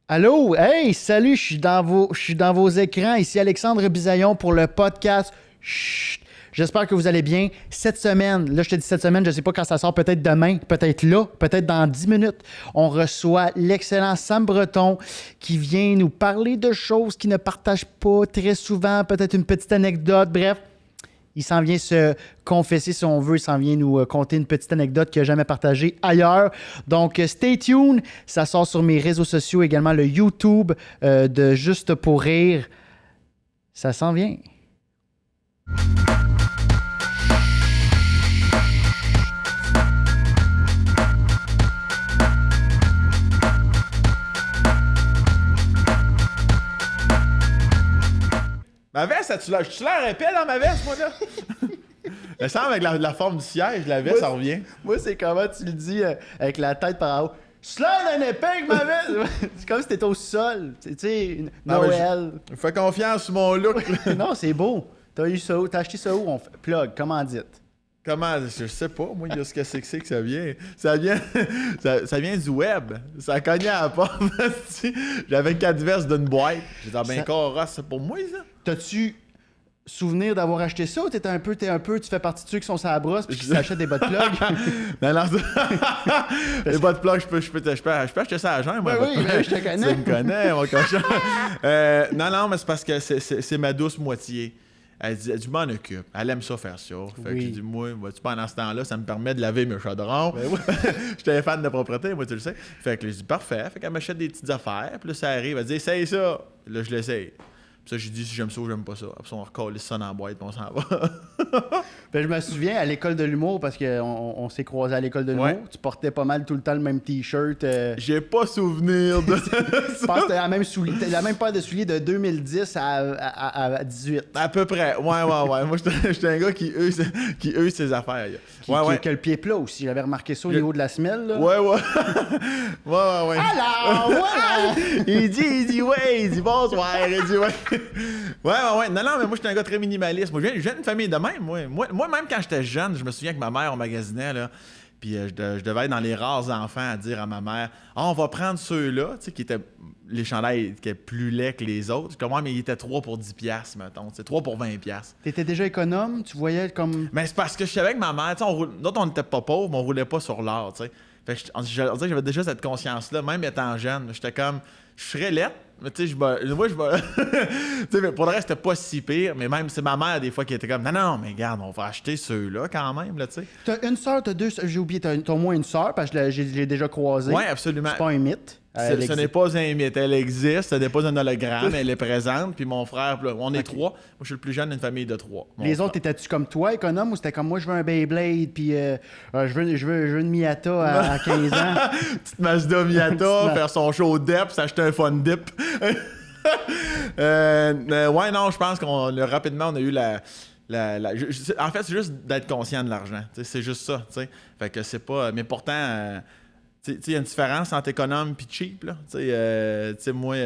Allô? Hey, salut, je suis dans vos écrans. Ici Alexandre Bisaillon pour le podcast. Chut. J'espère que vous allez bien. Cette semaine, là je te dis cette semaine, je ne sais pas quand ça sort, peut-être demain, peut-être là, peut-être dans 10 minutes, on reçoit l'excellent Sam Breton qui vient nous parler de choses qu'il ne partage pas très souvent, peut-être une petite anecdote, bref. Il s'en vient se confesser si on veut, il s'en vient nous conter une petite anecdote qu'il n'a jamais partagée ailleurs. Donc, stay tuned. Ça sort sur mes réseaux sociaux, également le YouTube de Juste pour rire. Ça s'en vient. Ma veste, as-tu l'air épais dans ma veste, moi, là? Me semble avec la forme du siège, la veste, ça revient. Moi, c'est comment tu le dis avec la tête par en haut. C'est l'air d'un épée avec ma veste! C'est comme si t'étais au sol. Tu sais, Noël. Fais confiance sur mon look. Non, c'est beau. T'as acheté ça où? On fait plug, commandite. Comment? Je sais pas, moi, il y a ce que c'est que ça vient. Ça vient du web. Ça cognait à la porte. J'avais 4 vestes d'une boîte. J'ai dit, ben, Cora, c'est pour moi, ça? T'as-tu souvenir d'avoir acheté ça ou tu fais partie de ceux qui sont sur la brosse puis qui s'achètent des bottes plug? Non, les bottes plug, je peux acheter ça à jeun, moi. Oui, je te connais. Tu me connais, mon cochon. Non, mais c'est parce que c'est ma douce moitié. Elle dit, m'en occupe. Elle aime ça faire ça. Fait que j'ai dit, moi, vois-tu, pendant ce temps-là, ça me permet de laver mes chaudrons. J'étais fan de propreté, moi, tu le sais. Fait que j'ai dit, parfait. Fait qu'elle m'achète des petites affaires. Puis là, ça arrive, elle dit, essaye ça. Là, je l'essaye. Puis ça, j'ai dit si j'aime ça ou j'aime pas ça. Après ça, on recolle ça dans la boîte et on s'en va. Ben, je me souviens à l'école de l'humour, parce qu'on s'est croisés à l'école de l'humour, Ouais. tu portais pas mal tout le temps le même t-shirt. J'ai pas souvenir de Je pense que t'as la même paire de souliers de 2010 à 18. À peu près. Ouais. Moi, j'étais un gars qui eux ses affaires. Qui a le pied plat aussi. J'avais remarqué ça au niveau de la semelle. Là. Ouais. ouais. Alors, voilà! Il dit bonsoir. Il dit ouais. Ouais. Non, mais moi, j'étais un gars très minimaliste. Moi, je viens d'une famille de même, moi. Moi, même quand j'étais jeune, je me souviens que ma mère, on magasinait, là. Puis je devais être dans les rares enfants à dire à ma mère, on va prendre ceux-là, tu sais, qui étaient les chandails qui étaient plus laids que les autres. Comme moi, mais ils étaient 3 pour 10$, mettons. C'est 3 pour 20$. T'étais déjà économe? Tu voyais comme... Mais c'est parce que je savais que ma mère, tu sais, nous, on n'était pas pauvres, mais on roulait pas sur l'or, tu sais. Fait que on dirait que j'avais déjà cette conscience-là, même étant jeune. J'étais comme, je serais lettre, mais tu sais, moi, tu sais, pour le reste, c'était pas si pire, mais même, c'est ma mère, des fois, qui était comme, non, mais regarde, on va acheter ceux-là quand même, là, tu sais. T'as une sœur, t'as deux... J'ai oublié, t'as au moins une sœur, parce que je l'ai déjà croisée. Ouais, absolument. C'est pas un mythe. Ce n'est pas un mythe, elle existe, ce n'est pas un hologramme, elle est présente, puis mon frère, on est 3. Moi, je suis le plus jeune d'une famille de 3. Les autres, étais-tu comme toi, économe, ou c'était comme moi, je veux un Beyblade, puis je veux une Miata à 15 ans? Petite Mazda Miata, faire son show dip, s'acheter un fun dip. Ouais, non, je pense rapidement, on a eu en fait, c'est juste d'être conscient de l'argent. C'est juste ça. T'sais. Fait que c'est pas. Mais pourtant, il y a une différence entre économe et cheap. Là. Moi,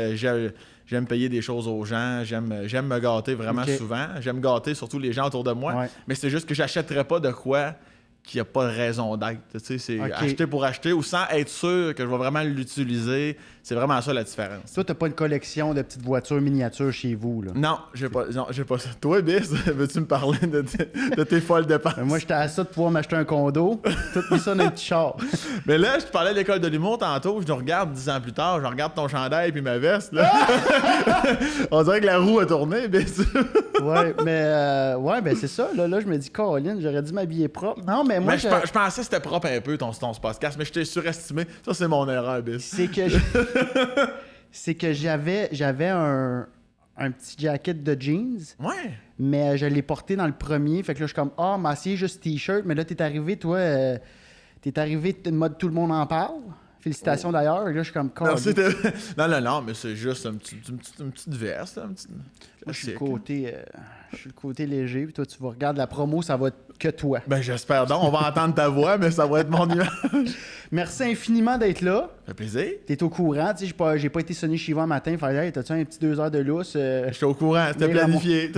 j'aime payer des choses aux gens. J'aime me gâter vraiment souvent. J'aime gâter surtout les gens autour de moi. Ouais. Mais c'est juste que j'achèterais pas de quoi qu'il n'y a pas de raison d'être. C'est acheter pour acheter ou sans être sûr que je vais vraiment l'utiliser. C'est vraiment ça la différence. Toi, t'as pas une collection de petites voitures miniatures chez vous, là? Non, j'ai pas ça. Toi, Bis, veux-tu me parler de tes folles dépenses? Moi, j'étais à ça de pouvoir m'acheter un condo. Tout mis ça dans un petit char. Mais là, je te parlais de l'école de l'humour tantôt. Je nous regarde 10 ans plus tard. Je regarde ton chandail puis ma veste. Là. On dirait que la roue a tourné, Bis. Ouais, ben c'est ça. Là, je me dis, Caroline, j'aurais dû m'habiller propre. Non, mais moi, je pensais que c'était propre un peu, ton podcast, mais je t'ai surestimé. Ça, c'est mon erreur, Bis. C'est que j'avais un petit jacket de jeans. Ouais. Mais je l'ai porté dans le premier. Fait que là, je suis comme, m'assieds juste t-shirt. Mais là, t'es arrivé, toi, de mode tout le monde en parle. Félicitations d'ailleurs. Là, je suis comme, merci. Non, mais c'est juste une petite veste. Moi, je suis le côté léger. Puis toi, tu vas regarder la promo, ça va être que toi. Ben, j'espère donc. On va entendre ta voix, mais ça va être mon nuage. Merci infiniment d'être là. Ça fait plaisir. T'es au courant. Tu sais, j'ai pas été sonné chez vous un matin. Faire, hey, t'as-tu un petit 2 heures de lousse? J'étais au courant. C'était planifié.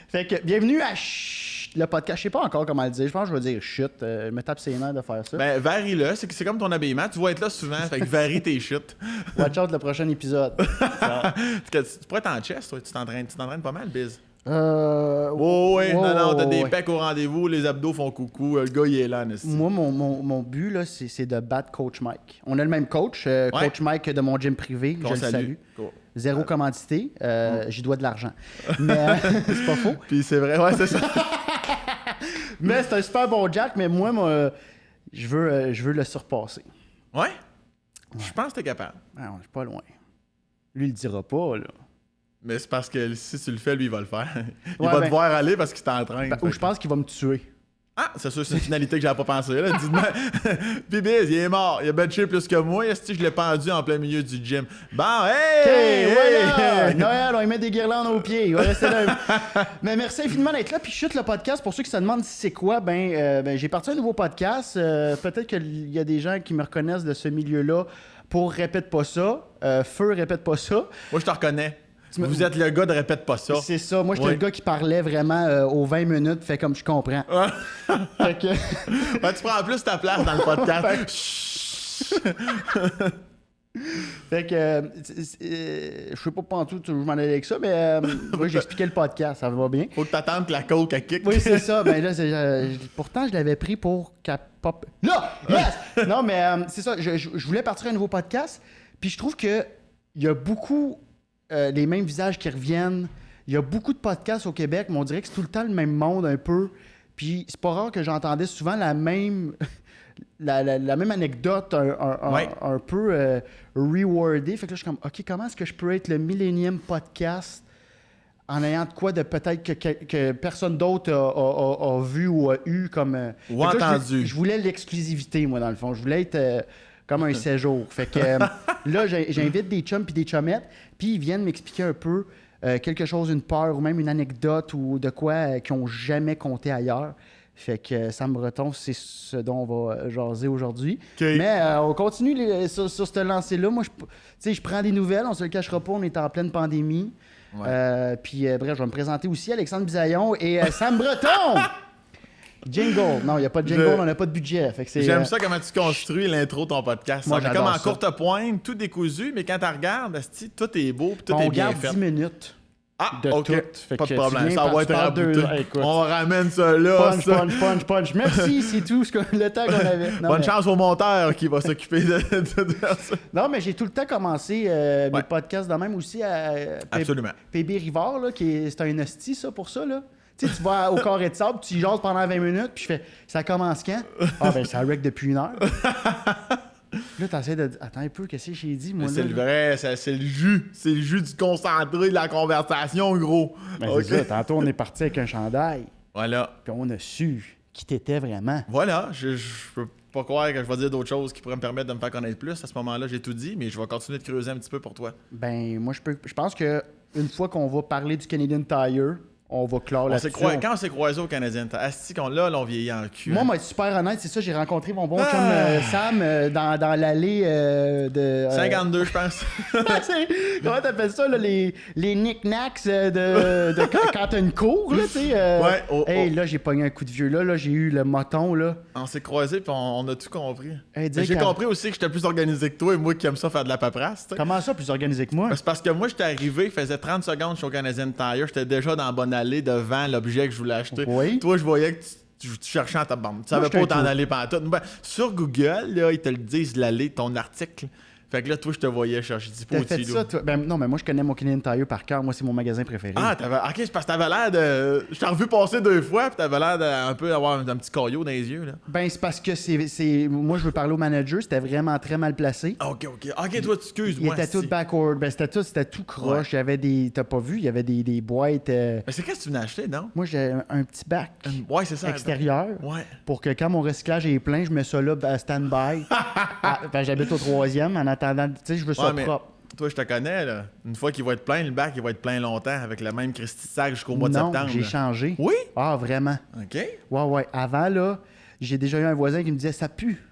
Fait que, bienvenue à Chut. le podcast, je sais pas encore comment le dire. Je pense que je vais dire shit. Je me tape ses nerfs de faire ça. Ben, varie-le. C'est comme ton habillement. Tu vas être là souvent. Fait que varie tes shit. Watch out le prochain épisode. Tu pourrais être en chest, toi. Tu t'entraînes pas mal, Biz. Ouais, non, t'as des pecs au rendez-vous, les abdos font coucou, le gars il est là, n'est-ce Moi, mon but, là, c'est de battre Coach Mike. On a le même coach, Coach Mike de mon gym privé, je le salue. Cool. Zéro commandité, j'y dois de l'argent. Mais c'est pas faux. Puis c'est vrai, ouais, c'est ça. Mais c'est un super bon Jack, mais moi je veux le surpasser. Ouais? Je pense que t'es capable. Ah, je suis pas loin. Lui, il le dira pas, là. Mais c'est parce que si tu le fais, lui, il va le faire. Il va te voir aller parce qu'il t'entraîne. Ou je pense qu'il va me tuer. Ah, c'est sûr, c'est une finalité que j'avais pas pensé. Là. Dis-moi. Puis Biz, il est mort. Il a benché plus que moi. Est-ce que je l'ai pendu en plein milieu du gym? Bon, hey! Voilà! Noël, on lui met des guirlandes aux pieds. Il va rester là. Mais merci infiniment d'être là. Puis chute le podcast. Pour ceux qui se demandent c'est quoi, j'ai parti un nouveau podcast. Peut-être qu'il y a des gens qui me reconnaissent de ce milieu-là pour Répète pas ça. Feu, Répète pas ça. Moi, je te reconnais. Vous êtes le gars de Répète pas ça. C'est ça. Moi, j'étais le gars qui parlait vraiment aux 20 minutes, fait comme je comprends. Fait que... Ben, tu prends plus ta place dans le podcast. Fait que, je sais pas pantoute où je m'en allais avec ça, mais moi, j'expliquais le podcast, ça va bien. Faut que t'attendes que la coke elle kick. Oui, c'est ça. Ben là, pourtant, je l'avais pris pour qu'elle pop. Là! Yes! Non, mais c'est ça. Je voulais partir un nouveau podcast, puis je trouve que il y a beaucoup les mêmes visages qui reviennent. Il y a beaucoup de podcasts au Québec, mais on dirait que c'est tout le temps le même monde un peu. Puis c'est pas rare que j'entendais souvent la même... la même anecdote un peu rewardée. Fait que là, je suis comme, OK, comment est-ce que je peux être le millénième podcast en ayant de quoi de peut-être que personne d'autre a vu ou a eu comme... ou entendu. Je voulais l'exclusivité, moi, dans le fond. Je voulais être comme un séjour. Fait que là, j'invite des chums puis des chummettes, puis ils viennent m'expliquer un peu quelque chose, une peur ou même une anecdote ou de quoi qu'ils n'ont jamais compté ailleurs. Fait que ça me retombe, c'est ce dont on va jaser aujourd'hui. Okay. Mais on continue sur ce lancer-là. Moi, je prends des nouvelles, on se le cachera pas, on est en pleine pandémie. Ouais. Puis bref, je vais me présenter aussi, Alexandre Bisaillon et Sam Breton! Jingle. Non, il n'y a pas de jingle, on n'a pas de budget. Fait que j'aime ça comment tu construis l'intro de ton podcast. Moi, on est comme en courte pointe, tout décousu, mais quand tu regardes, tout est beau, tout est bien fait. On garde 10 minutes. Ah, de OK. Tout. Pas de problème. Ça va être rabouté. On ramène ça là. Punch. Merci, c'est tout le temps qu'on avait. Non, bonne chance au monteur qui va s'occuper de ça. Non, mais j'ai tout le temps commencé mes podcasts de même aussi à Absolument. PB Rivard, là, c'est un hostie, ça, pour ça, là. Tu sais, tu vas au carré de sable, tu jases pendant 20 minutes, puis je fais, ça commence quand? Ah, ben, ça rec depuis 1 heure. Là, t'essaies de dire, attends un peu, qu'est-ce que j'ai dit, moi? C'est le vrai, c'est le jus. C'est le jus du concentré de la conversation, gros. Ben, okay. C'est ça. Tantôt, on est parti avec un chandail. Voilà. Puis on a su qui t'étais vraiment. Voilà. Je peux pas croire que je vais dire d'autres choses qui pourraient me permettre de me faire connaître plus. À ce moment-là, j'ai tout dit, mais je vais continuer de creuser un petit peu pour toi. Ben, moi, je pense que une fois qu'on va parler du Canadian Tire, on va clore là-dessus. Quand on s'est croisé au Canadien, là, on vieillit en cul. Moi, moi, être super honnête, c'est ça, j'ai rencontré mon bon chum Sam dans l'allée de... 52, je pense. Comment t'appelles ça, là, les knick-knacks de quand t'as une cour, là, tu sais. Ouais. Là, j'ai pogné un coup de vieux, là, j'ai eu le moton, là. On s'est croisés, puis on a tout compris. J'ai compris aussi que j'étais plus organisé que toi, et moi qui aime ça faire de la paperasse. T'sais. Comment ça, plus organisé que moi? C'est parce que moi, j'étais arrivé, il faisait 30 secondes chez au Canadian Tire, j'étais déjà dans la bonne allée devant l'objet que je voulais acheter. Oui. Toi, je voyais que tu cherchais en ta bande. Tu savais pas où t'en aller pendant tout. Ben, sur Google, là, ils te le disent, l'allée, ton article. Fait que là, toi, je te voyais chercher. Je dis pas fait ça, toi? Ben, non, mais moi, je connais mon Canadian Tire par cœur. Moi, c'est mon magasin préféré. Ah, OK, c'est parce que t'avais l'air de... Je t'ai revu passer 2 fois, puis t'avais l'air d'un peu avoir un petit caillot dans les yeux, là. Ben, c'est parce que c'est... Moi, je veux parler au manager. C'était vraiment très mal placé. OK, toi, tu excuses, moi. Il était tout backward. Ben, c'était tout croche. Il y avait des... T'as pas vu? Il y avait des boîtes... Mais c'est qu'est-ce que tu venais acheter, non? Moi, j'ai un petit bac c'est ça, extérieur. Ouais. Pour que quand mon recyclage est plein, je mets ça là, à stand-by. J'habite au 3e en attendant... Tu sais, je veux ça propre. Toi, je te connais, là. Une fois qu'il va être plein, le bac, il va être plein longtemps avec le même Christy de sac jusqu'au mois de septembre. Non, j'ai changé. Oui? Ah, vraiment? OK. Ouais. Avant, là, j'ai déjà eu un voisin qui me disait « ça pue ».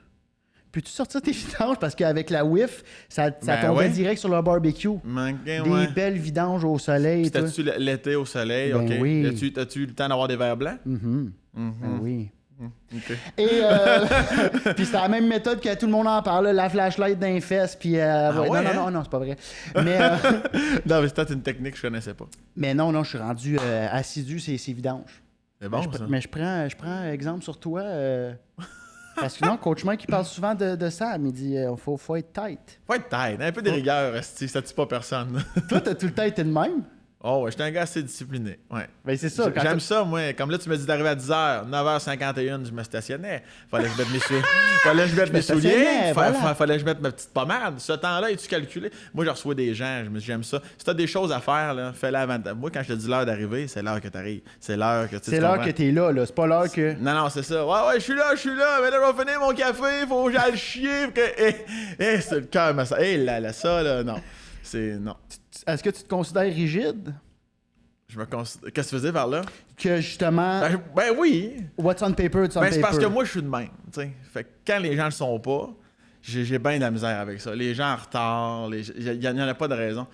peux-tu sortir tes vidanges? Parce qu'avec la whiff, ça tombait ouais. direct sur leur barbecue. Des belles vidanges au soleil. Puis t'as-tu l'été au soleil? Ben OK. oui. As-tu eu le temps d'avoir des verres blancs? Ben oui. OK. Et puis c'est la même méthode que tout le monde en parle, là, la flashlight d'un fesse, puis non, c'est pas vrai. Mais non, mais c'est peut-être une technique que je connaissais pas. mais non, je suis rendu assidu ces vidanges. C'est bon, ça. Mais je prends exemple sur toi. Parce que non, Coach Mike, il parle souvent de ça. Il dit faut être tight. Faut être tight, un peu de rigueur, ça tue pas personne. Toi, t'as tout le temps été de même? Oh, ouais, j'étais un gars assez discipliné. Ouais. Ben, c'est ça. J'aime ça, moi. Comme là, tu m'as dit d'arriver à 10h, 9h51, je me stationnais. Fallait que je mette mes souliers. Fallait que je mette mes souliers. Fallait que je mette ma petite pommade. Ce temps-là, es-tu calculé? Moi, je reçois des gens. J'aime ça. Si t'as des choses à faire, là, fais-le avant. Moi, quand je te dis l'heure d'arriver, c'est l'heure que t'arrives. C'est l'heure que tu C'est l'heure que t'es là. C'est pas l'heure que. Non, c'est ça. Ouais, je suis là. Mais là, je vais finir mon café. Faut que j'aille chier. C'est le cœur, mais ça. Ça, là, non. Non. Est-ce que tu te considères rigide? Qu'est-ce que tu faisais par là? Que justement. Ben oui. What's on paper, it's on paper. C'est parce que moi, je suis de même. T'sais. Fait que quand les gens ne le sont pas, j'ai bien de la misère avec ça. Les gens en retard, il n'y en a pas de raison.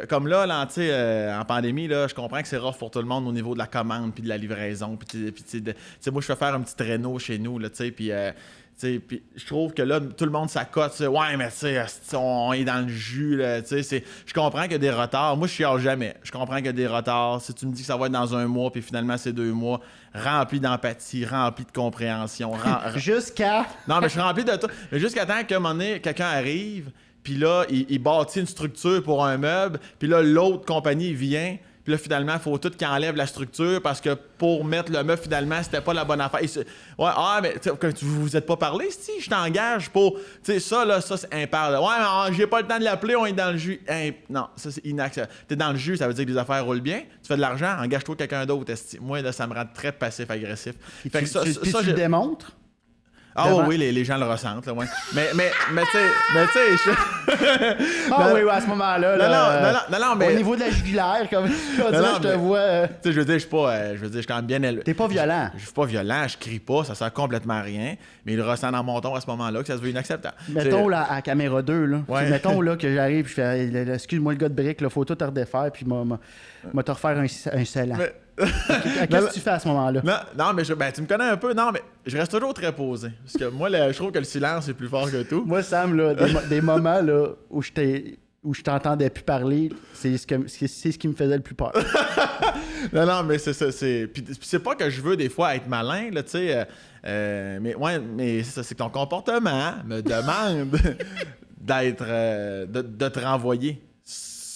Comme là, en pandémie, là, je comprends que c'est rough pour tout le monde au niveau de la commande puis de la livraison. Puis moi, je fais faire un petit traîneau chez nous, là, puis je trouve que là, tout le monde s'accote. Ouais, mais tu sais, on est dans le jus. Là, je comprends qu'il y a des retards. Moi, je chiale jamais. Je comprends qu'il y a des retards. Si tu me dis que ça va être dans un mois, puis finalement, c'est 2 mois, rempli d'empathie, rempli de compréhension. Jusqu'à. Non, mais je suis rempli de tout. Mais jusqu'à temps qu'à un moment donné, quelqu'un arrive, puis là, il bâtit une structure pour un meuble, puis là, l'autre compagnie vient. Puis là, finalement, il faut tout qu'il enlève la structure parce que pour mettre le meuble, finalement, c'était pas la bonne affaire. Mais vous êtes pas parlé, si je t'engage pour. Tu sais, ça, c'est impar. Ouais, mais j'ai pas le temps de l'appeler, on est dans le jus. Non, ça, c'est inacceptable. T'es dans le jus, ça veut dire que les affaires roulent bien. Tu fais de l'argent, engage-toi quelqu'un d'autre. Moi, là, ça me rend très passif-agressif. Tu le démontres? Ah oui, les gens le ressentent, là, ouais. Mais tu sais, oui, à ce moment-là. Non, mais... Au niveau de la jugulaire, comme je te vois... Tu sais, je veux dire, je suis quand même bien élevé. T'es pas violent. Je suis pas violent, je crie pas, ça sert complètement à rien, mais il ressent dans mon ton à ce moment-là que ça se veut inacceptable. Mettons, là, à caméra 2, là. Ouais. Mettons, là, que j'arrive, je fais, excuse-moi, le gars de brique, là, faut tout te redéfaire, puis m'a te refaire un scellant. Qu'est-ce que tu fais à ce moment-là? Non, mais tu me connais un peu. Non, mais je reste toujours très posé. Parce que moi, je trouve que le silence est plus fort que tout. Moi, Sam, là, des moments là, où je t'entendais plus parler, c'est ce qui me faisait le plus peur. non, mais c'est ça. Puis c'est pas que je veux des fois être malin, là, tu sais. Mais c'est ça, c'est que ton comportement me demande de te renvoyer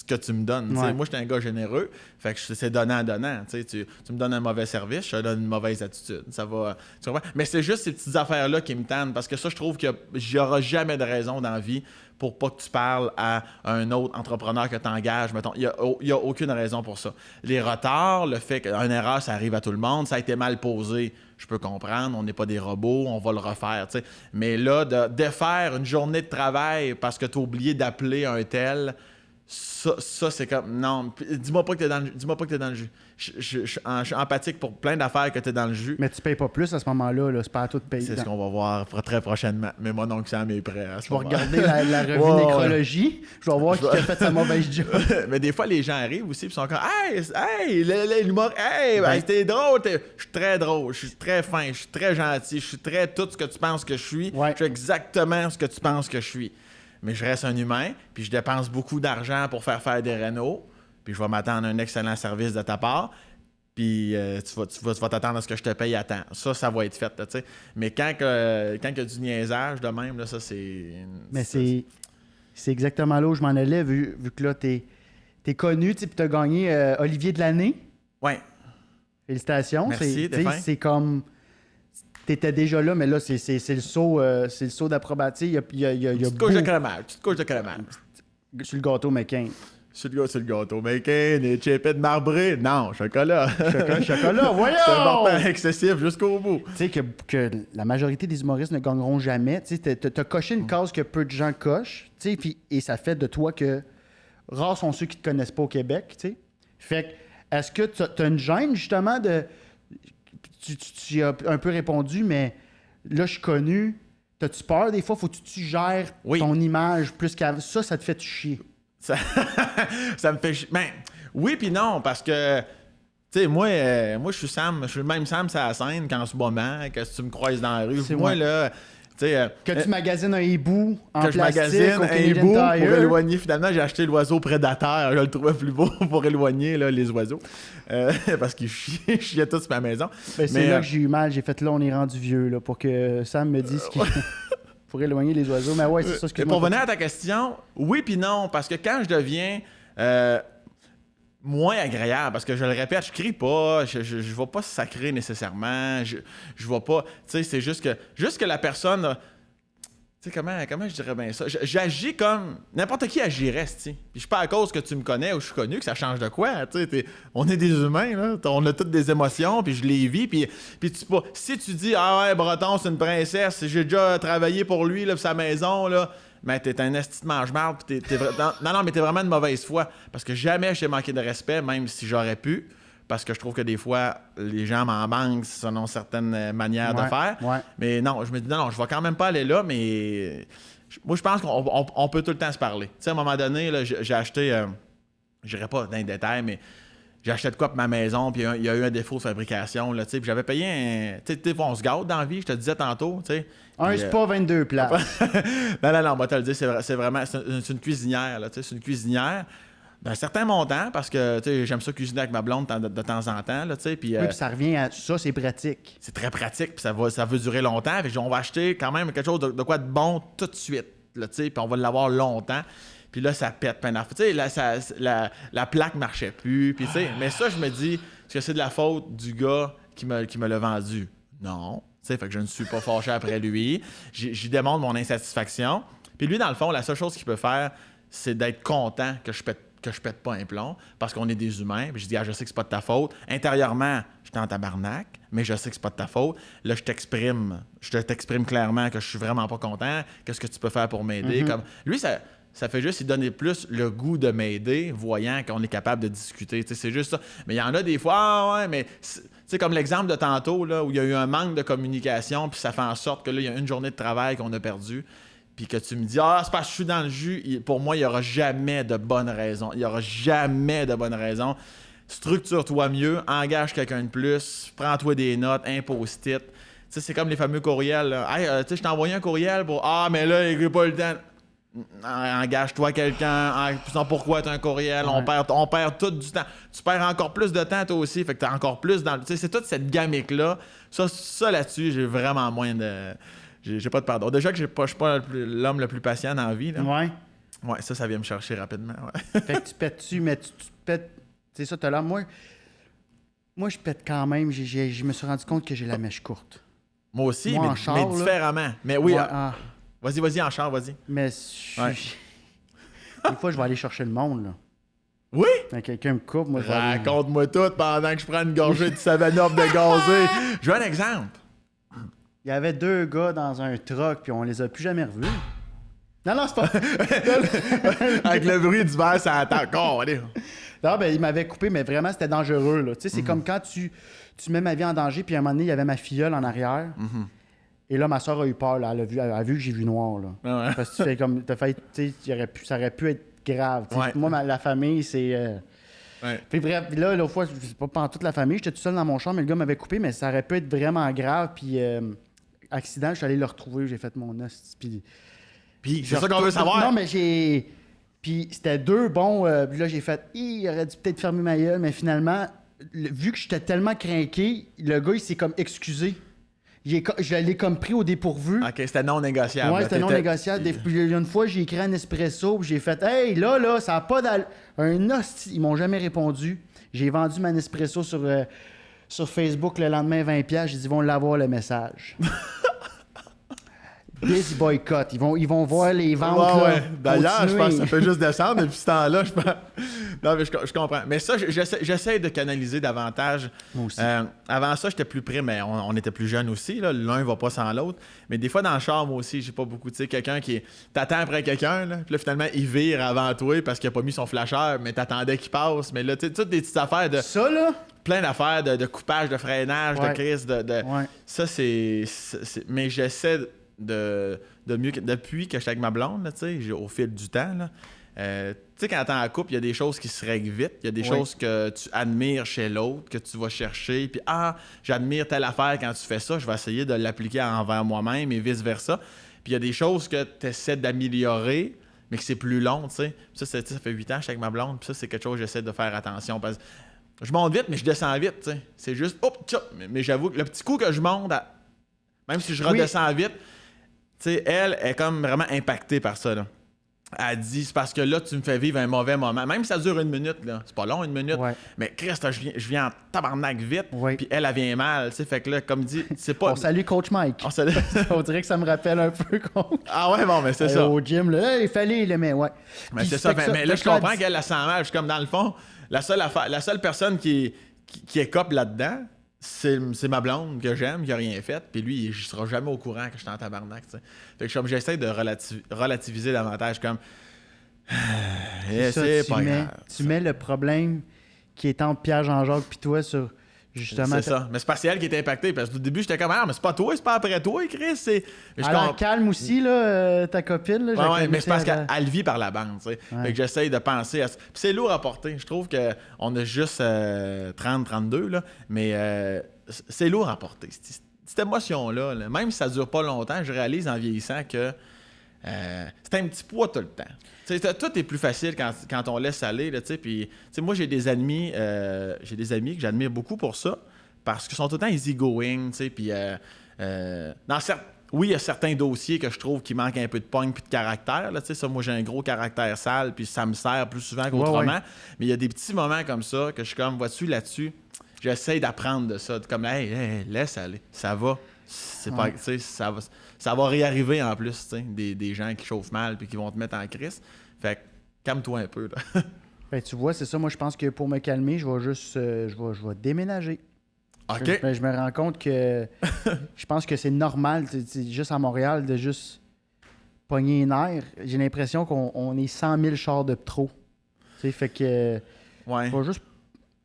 que tu me donnes. Ouais. Moi, je suis un gars généreux. Fait que c'est donnant-donnant. Tu me donnes un mauvais service, je te donne une mauvaise attitude. Ça va. Tu comprends? Mais c'est juste ces petites affaires-là qui me tannent parce que ça, je trouve qu'il n'y aura jamais de raison dans la vie pour pas que tu parles à un autre entrepreneur que tu engages. Mettons, il n'y a aucune raison pour ça. Les retards, le fait qu'une erreur, ça arrive à tout le monde, ça a été mal posé. Je peux comprendre, on n'est pas des robots, on va le refaire. T'sais. Mais là, de défaire une journée de travail parce que tu as oublié d'appeler un tel. Ça, c'est comme... Non, dis-moi pas que t'es dans le jus. Je suis empathique pour plein d'affaires que t'es dans le jus. Mais tu payes pas plus à ce moment-là, là. C'est pas à tout de payer. C'est ce qu'on va voir très prochainement. Mais mon oncle Sam est prêt à ce moment. Je vais regarder la revue nécrologie. Je vais voir qui a fait sa mauvaise job. Mais des fois, les gens arrivent aussi et sont comme « Hey, l'humour, t'es drôle. Je suis très drôle, je suis très fin, je suis très gentil, je suis très tout ce que tu penses que je suis. Je suis exactement ce que tu penses que je suis. » Mais je reste un humain, puis je dépense beaucoup d'argent pour faire des rénaux, puis je vais m'attendre à un excellent service de ta part, puis tu vas t'attendre à ce que je te paye à temps. Ça va être fait, tu sais. Mais quand il y a du niaisage de même, là, ça, c'est... Mais c'est exactement là où je m'en allais, vu que là, t'es connu, tu as gagné Olivier de l'année. Ouais. Félicitations. Merci, c'est comme... T'étais déjà là, mais là, c'est le saut d'approbation. Il y a petite couche de crémage. Sur le gâteau McCain. Sur le gâteau McCain, des chipettes marbrées. Non, chocolat. Chocolat, voyons! C'est important, excessif jusqu'au bout. Tu sais que la majorité des humoristes ne gagneront jamais. Tu sais, t'as coché une case que peu de gens cochent. Tu sais, et ça fait de toi que rares sont ceux qui te connaissent pas au Québec. Tu sais. Fait que, est-ce que t'as une gêne, justement, de... Tu as un peu répondu, mais là, je suis connu. T'as-tu peur des fois? Faut que tu gères ton image plus qu'avant? Ça te fait chier. Ça me fait chier. Ben, oui puis non, parce que, tu sais, moi, je suis Sam, je suis le même Sam sur la scène qu'en ce moment, que si tu me croises dans la rue. Moi, là, tu sais... que tu magasines un hibou en plastique, que je magasine un hibou pour éloigner. Finalement, j'ai acheté l'oiseau prédateur. Je le trouvais plus beau pour éloigner là, les oiseaux. Parce qu'ils chiaient tous sur ma maison. Ben, c'est là que j'ai eu mal. J'ai fait là, on est rendu vieux, là, pour que Sam me dise qu'il... pour éloigner les oiseaux. Mais ouais, c'est ça. Pour revenir à ta question, oui puis non. Parce que quand je deviens moins agréable, parce que je le répète, je crie pas, je vais pas sacrer nécessairement, je vais pas... Tu sais, c'est juste que la personne... Tu sais, comment je dirais bien ça? J'agis comme n'importe qui agirait, tu sais. Puis je suis pas à cause que tu me connais ou je suis connu que ça change de quoi, tu sais. On est des humains, là. On a toutes des émotions, puis je les vis. Puis si tu dis, ah ouais, Breton, c'est une princesse, j'ai déjà travaillé pour lui, là, pour sa maison, là, mais t'es un esti de mange-marde, puis non, mais t'es vraiment de mauvaise foi. Parce que jamais je t'ai manqué de respect, même si j'aurais pu. Parce que je trouve que des fois, les gens m'en manquent selon certaines manières de faire. Ouais. Mais non, je me dis, non, je vais quand même pas aller là, mais moi, je pense qu'on peut tout le temps se parler. Tu sais, à un moment donné, là, j'ai acheté, je n'irai pas dans les détails, mais j'ai acheté de quoi pour ma maison, puis il y a eu un défaut de fabrication, là, tu sais, puis j'avais payé un... Tu sais, on se gâte dans la vie, je te disais tantôt, tu sais. Un spa 22 places. non, on va te le dire, c'est vraiment... C'est une cuisinière, là, tu sais, c'est une cuisinière d'un certain montant, parce que j'aime ça cuisiner avec ma blonde de temps en temps. Là, puis, oui, puis ça revient à ça, c'est pratique. C'est très pratique, puis ça veut durer longtemps. Puis on va acheter quand même quelque chose de quoi de bon tout de suite. Puis on va l'avoir longtemps. Puis là, ça pète plein d'affaires. La plaque marchait plus. Puis, mais ça, je me dis, est-ce que c'est de la faute du gars qui me l'a vendu? Non. Fait que je ne suis pas fâché après lui. J'y démontre mon insatisfaction. Puis lui, dans le fond, la seule chose qu'il peut faire, c'est d'être content que je pète pas un plomb, parce qu'on est des humains. Puis je dis, je sais que c'est pas de ta faute. Intérieurement, je suis en tabarnak, mais je sais que c'est pas de ta faute. Là, je t'exprime clairement que je suis vraiment pas content. Qu'est-ce que tu peux faire pour m'aider? Comme lui, ça fait juste, il donne plus le goût de m'aider, voyant qu'on est capable de discuter. C'est juste ça. Mais il y en a des fois, ouais, mais c'est comme l'exemple de tantôt, là, où il y a eu un manque de communication, puis ça fait en sorte que là, il y a une journée de travail qu'on a perdue. Puis que tu me dis, c'est parce que je suis dans le jus, pour moi, il n'y aura jamais de bonne raison. Il n'y aura jamais de bonne raison. Structure-toi mieux, engage quelqu'un de plus, prends-toi des notes, un post-it. Tu sais, c'est comme les fameux courriels. Hey, tu sais, je t'ai envoyé un courriel pour mais là, il n'a pas le temps. Engage-toi quelqu'un. Pourquoi tu as un courriel? Ouais. On perd tout du temps. Tu perds encore plus de temps, toi aussi. Fait que tu as encore plus dans. Tu sais, c'est toute cette gamique-là. Ça là-dessus, j'ai vraiment moins de. J'ai pas de pardon. Déjà que je suis pas l'homme le plus patient dans la vie. Là. Ouais. Ouais, ça vient me chercher rapidement. Ouais. Fait que tu pètes-tu, mais tu pètes. Tu sais, ça, tout à l'heure. Moi, je pète quand même. Je me suis rendu compte que j'ai la mèche courte. Moi aussi, mais différemment. Là, mais oui. Ouais, Vas-y, en char, vas-y. Mais des fois, je vais aller chercher le monde, là. Oui? Quand quelqu'un me coupe, moi, je vais Raconte-moi tout pendant que je prends une gorgée de Savanop de gazé. Je veux un exemple. Il y avait 2 gars dans un truck, puis on les a plus jamais revus. Non, c'est pas... Avec le bruit du verre, ça attend encore. Non, ben, il m'avait coupé, mais vraiment, c'était dangereux, là. Tu sais, c'est comme quand tu mets ma vie en danger, puis à un moment donné, il y avait ma filleule en arrière. Et là, ma soeur a eu peur, là. Elle a vu que j'ai vu noir, là. Ouais. Parce que tu fais comme... Tu sais, ça aurait pu être grave. Ouais. Moi, la famille, c'est... Ouais. Puis bref, là, l'autre fois, c'est pas pendant toute la famille, j'étais tout seul dans mon champ, mais le gars m'avait coupé, mais ça aurait pu être vraiment grave, puis... accident, je suis allé le retrouver, j'ai fait mon os. Puis c'est ça qu'on veut savoir. Non, mais j'ai... Puis c'était 2 bons... puis là, j'ai fait... il aurait dû peut-être fermer ma gueule, mais finalement, vu que j'étais tellement craqué, le gars, il s'est comme excusé. Je l'ai comme pris au dépourvu. OK, c'était non négociable. Ouais, c'était non négociable. Puis une fois, j'ai écrit un espresso, puis j'ai fait « Hey, là, ça n'a pas un os. » Ils m'ont jamais répondu. J'ai vendu mon espresso sur Facebook le lendemain, 20$. J'ai dit, ils vont l'avoir le message. Busy boycott. Ils vont voir les ventes. Ouais. D'ailleurs, je pense que ça fait juste descendre depuis ce temps-là. Je pense... Non, mais je comprends. Mais ça, j'essaie de canaliser davantage. Moi aussi. Avant ça, j'étais plus près, mais on était plus jeunes aussi. Là. L'un va pas sans l'autre. Mais des fois, dans le char, moi aussi, j'ai pas beaucoup. Tu sais, quelqu'un qui t'attends après quelqu'un, là, puis là, finalement, il vire avant toi parce qu'il a pas mis son flasheur, mais t'attendais qu'il passe. Mais là, tu sais, toutes des petites affaires de. Ça, là? Plein d'affaires de coupage, de freinage, ouais. de crise, de... Ouais. Ça, c'est... Mais j'essaie mieux depuis que j'étais avec ma blonde, là, au fil du temps. Là, tu sais, quand t'es en couple, il y a des choses qui se règlent vite. Il y a des choses que tu admires chez l'autre, que tu vas chercher. Puis, j'admire telle affaire quand tu fais ça, je vais essayer de l'appliquer envers moi-même et vice-versa. Puis, il y a des choses que tu essaies d'améliorer, mais que c'est plus long, tu sais. Ça fait 8 ans que je suis avec ma blonde, puis ça, c'est quelque chose que j'essaie de faire attention. Parce que je monte vite, mais je descends vite, tu sais. C'est juste, mais j'avoue que le petit coup que je monte, même si je redescends vite, tu sais, elle est comme vraiment impactée par ça, là. Elle dit, c'est parce que là, tu me fais vivre un mauvais moment. Même si ça dure 1 minute, là. C'est pas long, 1 minute. Ouais. Mais Christ, je viens en tabarnak vite. Ouais. Puis elle vient mal, tu sais. Fait que là, comme dit, c'est pas... On salue Coach Mike. On dirait que ça me rappelle un peu, Coach. Ah ouais, bon, mais c'est ça. Au gym, là, il fallait, mais ouais. Mais c'est ça. Mais là, je comprends qu'elle la sent mal. Je suis comme, dans le fond, la seule personne qui écope là-dedans, c'est ma blonde que j'aime, qui a rien fait, puis lui, il sera jamais au courant que je suis en tabarnak, t'sais. Fait que j'essaie de relativiser davantage, comme... c'est pas grave. Tu mets le problème qui est entre Pierre Jean-Jacques puis toi sur... Justement, c'est ça. Mais c'est pas elle qui était impactée. Parce que au début, j'étais comme, mais c'est pas toi, c'est pas après toi, Chris. Alors, calme aussi, là, ta copine. Là, ouais, mais c'est parce qu'elle vit par la bande. Tu sais. Fait que j'essaye de penser à ça. Puis c'est lourd à porter. Je trouve qu'on a juste 30-32, là, mais c'est lourd à porter. Cette émotion-là, là, même si ça dure pas longtemps, je réalise en vieillissant que c'est un petit poids tout le temps. T'sais, tout est plus facile quand on laisse aller. Là, puis, moi, j'ai des amis que j'admire beaucoup pour ça, parce qu'ils sont tout le temps easygoing. Puis, oui, il y a certains dossiers que je trouve qui manquent un peu de pogne puis de caractère. Là, ça, moi, j'ai un gros caractère sale, puis ça me sert plus souvent qu'autrement. Mais il y a des petits moments comme ça que je suis comme, vois-tu, là-dessus, j'essaie d'apprendre de ça. Comme, hey, laisse aller, ça va. C'est pas, ça va réarriver en plus, des gens qui chauffent mal puis qui vont te mettre en crise. Fait que calme-toi un peu. Là. Ben, tu vois, c'est ça. Moi, je pense que pour me calmer, je vais juste je vais déménager. OK. Je me rends compte que je pense que c'est normal, juste à Montréal, de juste pogner les nerfs. J'ai l'impression qu'on est 100 000 chars de trop. Fait que je vais juste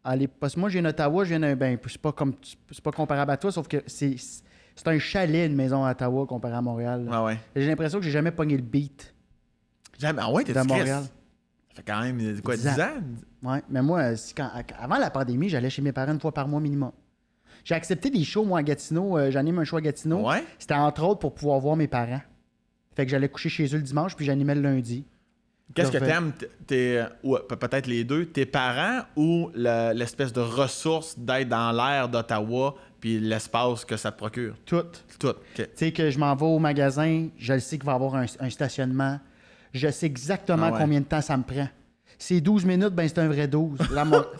aller... Parce que moi, j'ai un Ottawa, je viens d'un... Ben, c'est pas comparable à toi, sauf que c'est un chalet, une maison à Ottawa comparé à Montréal. Ah ouais. J'ai l'impression que j'ai jamais pogné le beat. Jamais? Ah ouais, t'es de Montréal. Ça fait quand même, 10 ans? Ouais, mais moi, avant la pandémie, j'allais chez mes parents 1 fois par mois minimum. J'ai accepté des shows, moi, à Gatineau. J'anime un show à Gatineau. Ouais? C'était entre autres pour pouvoir voir mes parents. Fait que j'allais coucher chez eux le dimanche, puis j'animais le lundi. Qu'est-ce que t'aimes? Peut-être les deux, tes parents ou l'espèce de ressource d'être dans l'air d'Ottawa puis l'espace que ça te procure? Tout. Okay. Tu sais que je m'en vais au magasin, je le sais qu'il va y avoir un stationnement. Je sais exactement combien de temps ça me prend. C'est 12 minutes, ben c'est un vrai 12. Tu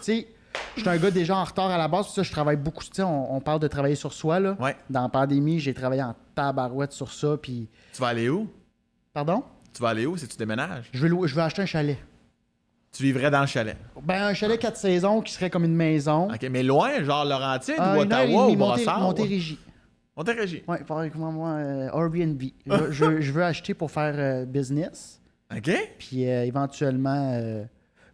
sais, je suis un gars déjà en retard à la base, puis ça, je travaille beaucoup. Tu sais, on parle de travailler sur soi, là. Ouais. Dans la pandémie, j'ai travaillé en tabarouette sur ça, puis... Tu vas aller où? Pardon? Tu vas aller où si tu déménages? Je veux acheter un chalet. Tu vivrais dans le chalet? Ben, un chalet 4 saisons qui serait comme une maison. OK, mais loin, genre Laurentide ou Ottawa ou Brossard? Montérégie. Montérégie? Oui, comment moi, Airbnb. je veux acheter pour faire business. OK. Puis éventuellement,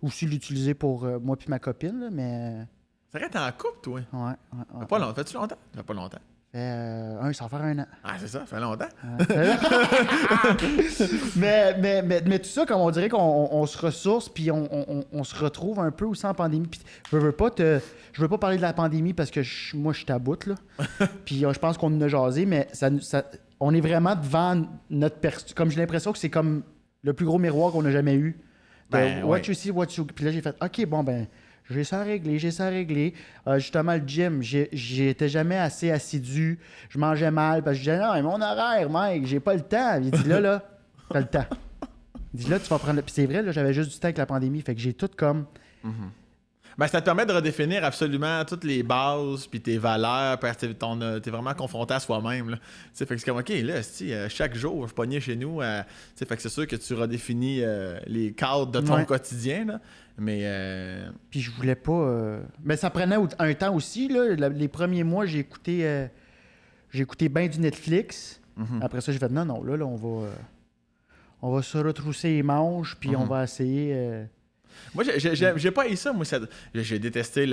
aussi l'utiliser pour moi puis ma copine, là, mais... Ça reste en couple, toi? Ouais. Pas longtemps. Fais-tu longtemps? Ça fait pas longtemps. Ça va faire 1 an. Ah, c'est ça, ça fait longtemps. mais tout ça, comme on dirait qu'on se ressource puis on se retrouve un peu aussi en pandémie. Puis je veux pas parler de la pandémie parce que moi, je suis à bout, là. Puis je pense qu'on en a jasé, mais on est vraiment devant notre... Comme j'ai l'impression que c'est comme le plus gros miroir qu'on a jamais eu. What you see, what you... Puis là, j'ai fait, OK, bon, ben... J'ai ça à régler. Justement, le gym, j'étais jamais assez assidu. Je mangeais mal parce que je disais, non, mais mon horaire, mec, j'ai pas le temps. Il dit, là, t'as le temps. Il dit, là, tu vas prendre... Puis c'est vrai, là, j'avais juste du temps avec la pandémie. Fait que j'ai tout comme... Ben, ça te permet de redéfinir absolument toutes les bases puis tes valeurs. T'es vraiment confronté à soi-même. Là. Fait que c'est comme, OK, là, chaque jour, je pognais chez nous. Fait que c'est sûr que tu redéfinis les cadres de ton quotidien. Là. Mais. Puis je voulais pas. Mais ça prenait un temps aussi. Là. Les premiers mois, j'ai écouté bien du Netflix. Après ça, j'ai fait non, là, on va se retrousser les manches, puis on va essayer. Moi, j'ai pas aimé ça. Moi, j'ai détesté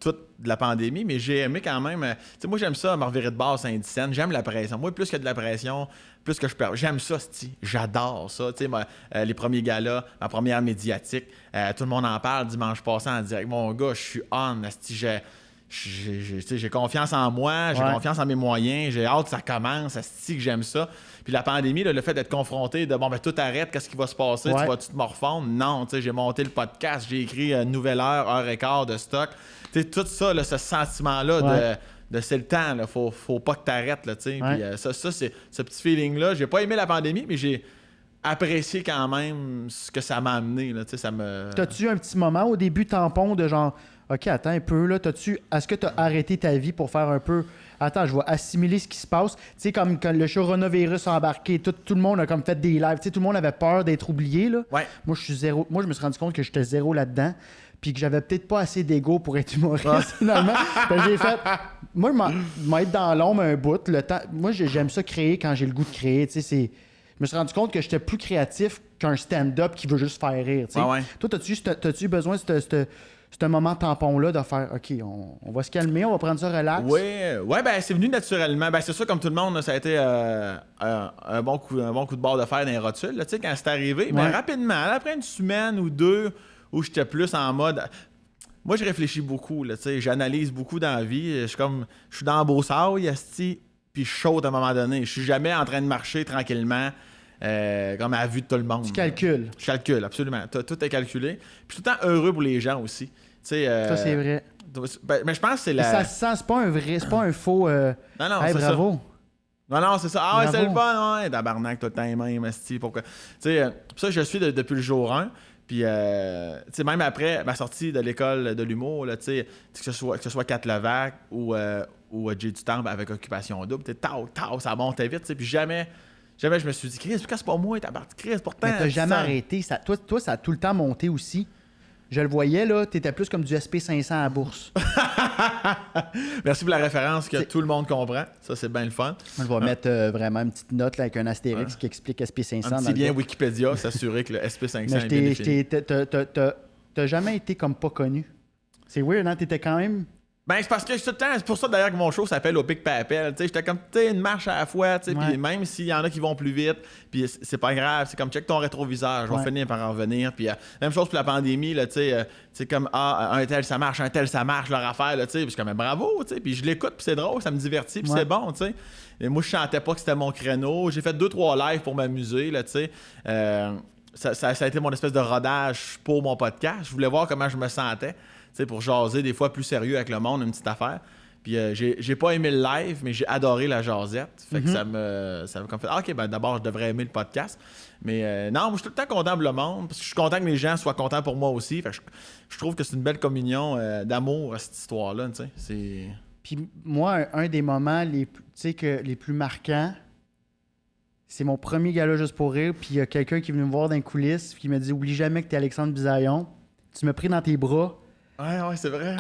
toute la pandémie, mais j'ai aimé quand même. Tu sais, moi, j'aime ça, me revirer de base Saint-Dicenne. J'aime la pression. Moi, plus que de la pression, plus que je perds. J'aime ça, j'adore ça. Tu sais, les premiers galas, ma première médiatique, tout le monde en parle dimanche passé en direct. Mon gars, je suis on, j'ai confiance en moi, j'ai confiance en mes moyens, j'ai hâte que ça commence, que j'aime ça. Puis la pandémie, là, le fait d'être confronté de tout arrête, qu'est-ce qui va se passer, tu vas-tu te morfondre? Non, j'ai monté le podcast, j'ai écrit une nouvelle heure et quart de stock. Tout ça, là, ce sentiment-là de c'est le temps, là, faut pas que t'arrêtes. Là, puis ça, c'est ce petit feeling-là. J'ai pas aimé la pandémie, mais j'ai apprécié quand même ce que ça m'a amené. Là, ça me... T'as-tu un petit moment au début tampon de genre OK, attends un peu, là, est-ce que tu as arrêté ta vie pour faire un peu attends, je vais assimiler ce qui se passe. Tu sais, comme quand le coronavirus a embarqué, tout le monde a comme fait des lives. Tu sais, tout le monde avait peur d'être oublié, là. Ouais. Moi, je me suis rendu compte que j'étais zéro là-dedans. Puis que j'avais peut-être pas assez d'ego pour être humoriste, finalement. J'ai fait... Moi, m'être dans l'ombre un bout, le temps... Moi, j'aime ça créer quand j'ai le goût de créer, tu sais, Je me suis rendu compte que j'étais plus créatif qu'un stand-up qui veut juste faire rire, tu sais. Ouais. Toi, t'as-tu besoin de ce moment tampon-là de faire OK, on va se calmer, on va prendre ça relax? Oui, ben c'est venu naturellement. Ben c'est ça, comme tout le monde, là, ça a été un bon coup de barre de fer dans les rotules, là, quand c'est arrivé. Mais rapidement, après une semaine ou deux où j'étais plus en mode... Moi, je réfléchis beaucoup, là, j'analyse beaucoup dans la vie. Je suis dans la Beauce-Haute, puis je saute à un moment donné. Je suis jamais en train de marcher tranquillement, comme à la vue de tout le monde. Tu calcules. Je calcule, absolument. Tout est calculé. Puis tout le temps heureux pour les gens aussi. Ça, c'est vrai. Mais je pense que c'est Ça se sent, c'est pas un vrai, c'est pas un faux... Non, hey, c'est bravo. Ça. Non, c'est ça. Ah ouais, c'est le fun, ouais. Tabarnak, tout le temps les mêmes, pourquoi? Tu sais, ça, je suis depuis le jour 1. Puis, tu sais, même après ma sortie de l'école de l'humour, tu sais, que ce soit Kat Levac ou Jay du Temple avec Occupation Double, ça montait vite, tu sais. Puis jamais je me suis dit, Chris, pourquoi c'est pas moi, Chris, pourtant. Mais t'as jamais arrêté. Toi, ça a tout le temps monté aussi. Je le voyais, là, t'étais plus comme du SP500 à la bourse. Merci pour la référence que tout le monde comprend. Ça, c'est bien le fun. Je vais mettre vraiment une petite note là, avec un astérix qui explique SP500. Un petit lien Wikipédia, s'assurer que le SP500 est bien défini. T'as jamais été comme pas connu. C'est weird, hein? T'étais quand même... Ben, c'est parce que tout le temps, c'est pour ça d'ailleurs que mon show s'appelle Au pic papel. Tu sais, j'étais comme, une marche à la fois, tu sais, puis même s'il y en a qui vont plus vite, puis c'est pas grave, c'est comme check ton rétroviseur, je vais finir par en revenir. Puis même chose pour la pandémie, là, tu sais, comme, un tel ça marche, leur affaire, là, tu sais, puis je suis comme, bravo, tu sais, puis je l'écoute, puis c'est drôle, ça me divertit, puis c'est bon, tu sais. Et moi, je chantais pas que c'était mon créneau, j'ai fait 2-3 lives pour m'amuser, là, tu sais. Ça a été mon espèce de rodage pour mon podcast. Je voulais voir comment je me sentais. T'sais, pour jaser des fois plus sérieux avec le monde, une petite affaire. Puis j'ai pas aimé le live, mais j'ai adoré la jasette. Fait que ça me comme fait, OK, ben d'abord, je devrais aimer le podcast. Mais non, moi, je suis tout le temps content pour le monde, parce que je suis content que les gens soient contents pour moi aussi. Fait que je trouve que c'est une belle communion d'amour, cette histoire-là. Puis moi, un des moments les plus marquants, c'est mon premier gala Juste pour rire, puis il y a quelqu'un qui est venu me voir dans les coulisses, puis qui m'a dit « Oublie jamais que t'es Alexandre Bisaillon. Tu m'as pris dans tes bras. » Ouais, c'est vrai.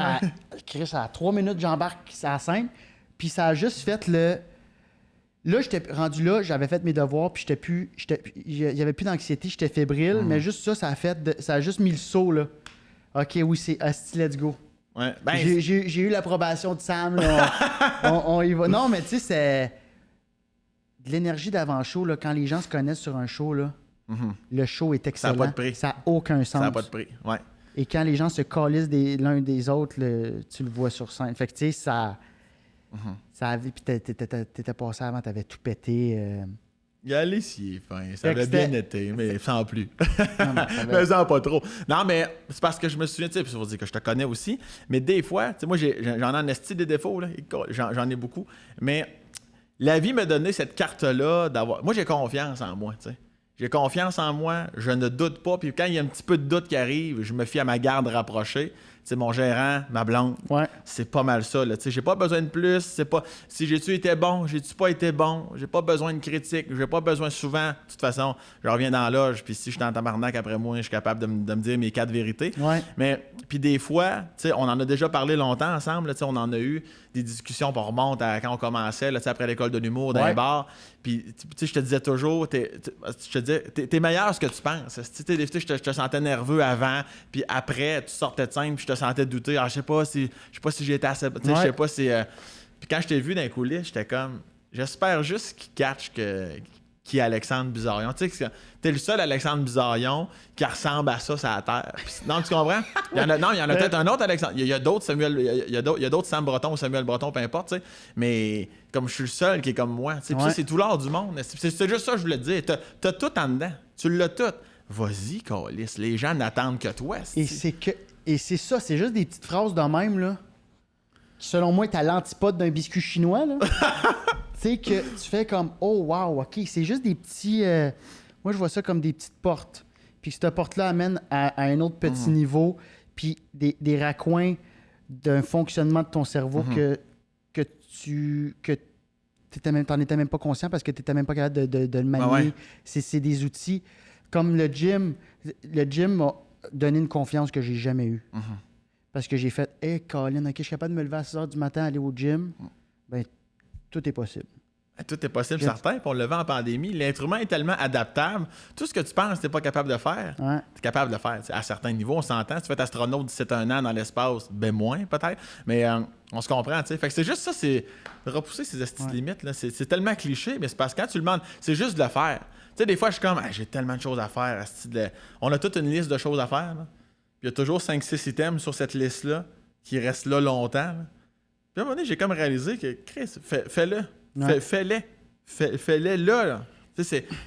Chris, à 3 minutes, j'embarque à la scène. Puis ça a juste fait le... Là, j'étais rendu là, j'avais fait mes devoirs, puis il n'y avait plus d'anxiété, j'étais fébrile, mais juste ça a juste mis le saut, là. OK, oui, c'est asti, let's go. Ouais. Ben, j'ai eu l'approbation de Sam, là. On y va. Non, mais tu sais, c'est de l'énergie d'avant-show, là. Quand les gens se connaissent sur un show, là, le show est excellent. Ça n'a pas de prix. Ça n'a aucun sens. Ça n'a pas de prix, ouais. Et quand les gens se calissent l'un des autres, tu le vois sur scène. Fait que, tu sais, ça a vu, puis t'étais passé avant, t'avais tout pété. Allez, si, fin. Ça avait bien été, mais sans plus. Non, mais sans pas trop. Non, mais c'est parce que je me souviens, tu sais, puis ça veut dire que je te connais aussi, mais des fois, tu sais, moi, j'en ai en esti des défauts, là. J'en ai beaucoup. Mais la vie m'a donné cette carte-là d'avoir... Moi, j'ai confiance en moi, tu sais. J'ai confiance en moi, je ne doute pas. Puis quand il y a un petit peu de doute qui arrive, je me fie à ma garde rapprochée. C'est mon gérant, ma blonde. Ouais. C'est pas mal ça. Là. J'ai pas besoin de plus. C'est pas si j'ai-tu été bon, j'ai-tu pas été bon. J'ai pas besoin de critique. J'ai pas besoin souvent. De toute façon, je reviens dans la loge. Puis si je suis en tabarnak après moi, je suis capable de me dire mes 4 vérités. Ouais. Mais puis des fois, on en a déjà parlé longtemps ensemble. Là, on en a eu des discussions. On remonte à quand on commençait, là, après l'école de l'humour, dans les bars. Puis je te disais toujours, je te dire, t'es meilleur que ce que tu penses. Tu sais, des fois, je te sentais nerveux avant, puis après, tu sortais de scène, puis je te sentais douter. Je sais pas si j'ai été assez... Je sais pas si... Puis quand je t'ai vu dans les coulisses, j'étais comme... J'espère juste qu'il catch qui est Alexandre Bizarillon. Tu sais, t'es le seul Alexandre Bizarillon qui ressemble à ça sur la terre. Non, tu comprends? Il y en a peut-être un autre Alexandre. Il y a d'autres Samuel... Il y a d'autres Sam Breton ou Samuel Breton, peu importe, tu sais. Mais comme je suis le seul qui est comme moi, tu sais, ça, c'est tout l'art du monde. C'est juste ça que je voulais te dire. T'as tout en dedans. Tu l'as tout. Vas-y, câlisse. Les gens n'attendent que toi. Et c'est ça, c'est juste des petites phrases de même, là, qui, selon moi, est à l'antipode d'un biscuit chinois, là. Tu sais, que tu fais comme, oh, wow, OK, c'est juste des petits... moi, je vois ça comme des petites portes. Puis cette porte-là amène à un autre petit niveau, puis des raccoins d'un fonctionnement de ton cerveau que t'en étais même pas conscient parce que tu n'étais même pas capable de le manier. Ouais. C'est des outils. Comme le gym m'a donné une confiance que j'ai jamais eue. Parce que j'ai fait, hey, Colin, OK, je suis capable de me lever à 6 h du matin, aller au gym. Ben, tout est possible. Tout est possible, certain. Puis on le vend en pandémie. L'être humain est tellement adaptable. Tout ce que tu penses que tu n'es pas capable de faire, tu es capable de le faire. À certains niveaux, on s'entend. Si tu fais astronaute 17 ans dans l'espace, ben moins peut-être. Mais on se comprend. T'sais. Fait que c'est juste ça, c'est de repousser ces limites. Là. C'est tellement cliché, mais c'est parce que quand tu le demandes, c'est juste de le faire. Tu sais, des fois, je suis comme, j'ai tellement de choses à faire. On a toute une liste de choses à faire. Là. Puis il y a toujours 5-6 items sur cette liste-là qui restent là longtemps. Là. Puis à un moment donné, j'ai comme réalisé que, Chris, fais-le. Ouais. Fais-le là.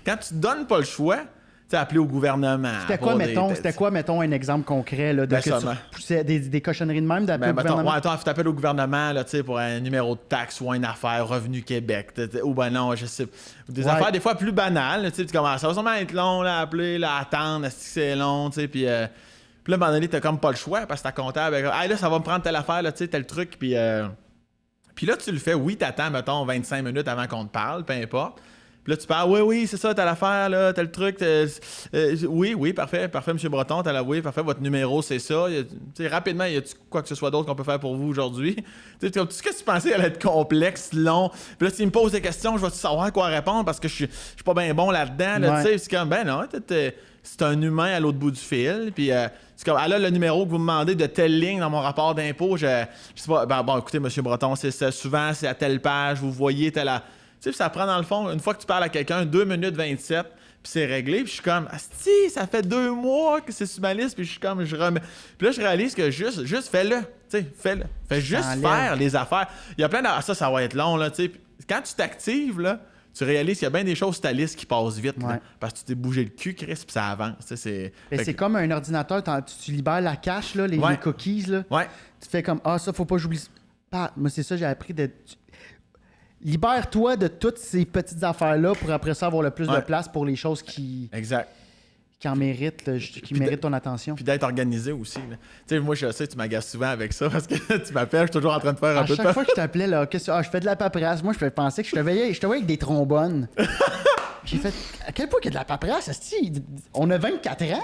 Quand tu ne donnes pas le choix, tu sais, appeler au gouvernement. C'était quoi, mettons, un exemple concret là, de que tu poussais des cochonneries de même d'appeler au gouvernement? Faut t'appeler au gouvernement là, pour un numéro de taxe ou une affaire, Revenu Québec. Ou ben non, je sais. Des affaires des fois plus banales. Tu commences, ça va sûrement être long, là, appeler, là, attendre, est-ce que c'est long, tu sais, puis là, à un moment donné, t'as comme pas le choix parce que ta comptable, là, ça va me prendre telle affaire, là, tu sais, tel truc, puis là, tu le fais, oui, t'attends, mettons, 25 minutes avant qu'on te parle, peu importe. Puis là, tu parles, oui, c'est ça, t'as l'affaire, là, t'as le truc. Oui, parfait, M. Breton, oui, parfait, votre numéro, c'est ça. Rapidement, y a-tu quoi que ce soit d'autre qu'on peut faire pour vous aujourd'hui? Tout ce que tu pensais allait être complexe, long. Puis là, s'il me pose des questions, je vais savoir quoi répondre parce que je suis pas bien bon là-dedans. Là, c'est comme, ben non, c'est un humain à l'autre bout du fil. Puis c'est comme, là, le numéro que vous me demandez de telle ligne dans mon rapport d'impôt, je sais pas, bon, écoutez, M. Breton, souvent, c'est à telle page, vous voyez telle... Tu sais, ça prend dans le fond, une fois que tu parles à quelqu'un, 2 minutes 27, puis c'est réglé, puis je suis comme, asti, ça fait 2 mois que c'est sur ma liste, puis je suis comme, je remets. Puis là, je réalise que juste fais-le, tu sais, fais-le. Fais juste faire les affaires. Il y a plein de... ça va être long, là, tu sais. Quand tu t'actives, là, tu réalises qu'il y a bien des choses sur ta liste qui passent vite, là, parce que tu t'es bougé le cul, Chris, puis ça avance. C'est comme un ordinateur, tu libères la cache, là, les cookies, là. Tu fais comme, ça, faut pas que j'oublie. Moi, c'est ça, j'ai appris de... Libère-toi de toutes ces petites affaires-là pour après ça avoir le plus de place pour les choses qui en méritent, qui méritent ton attention. Puis d'être organisé aussi. Tu sais, moi, je sais, tu m'agaces souvent avec ça parce que tu m'appelles, je suis toujours en train de faire un peu de... À chaque fois que je t'appelais, là, je fais de la paperasse. Moi, je pensais que je te voyais avec des trombones. J'ai fait, à quel point qu'il y a de la paperasse? On a 24 ans.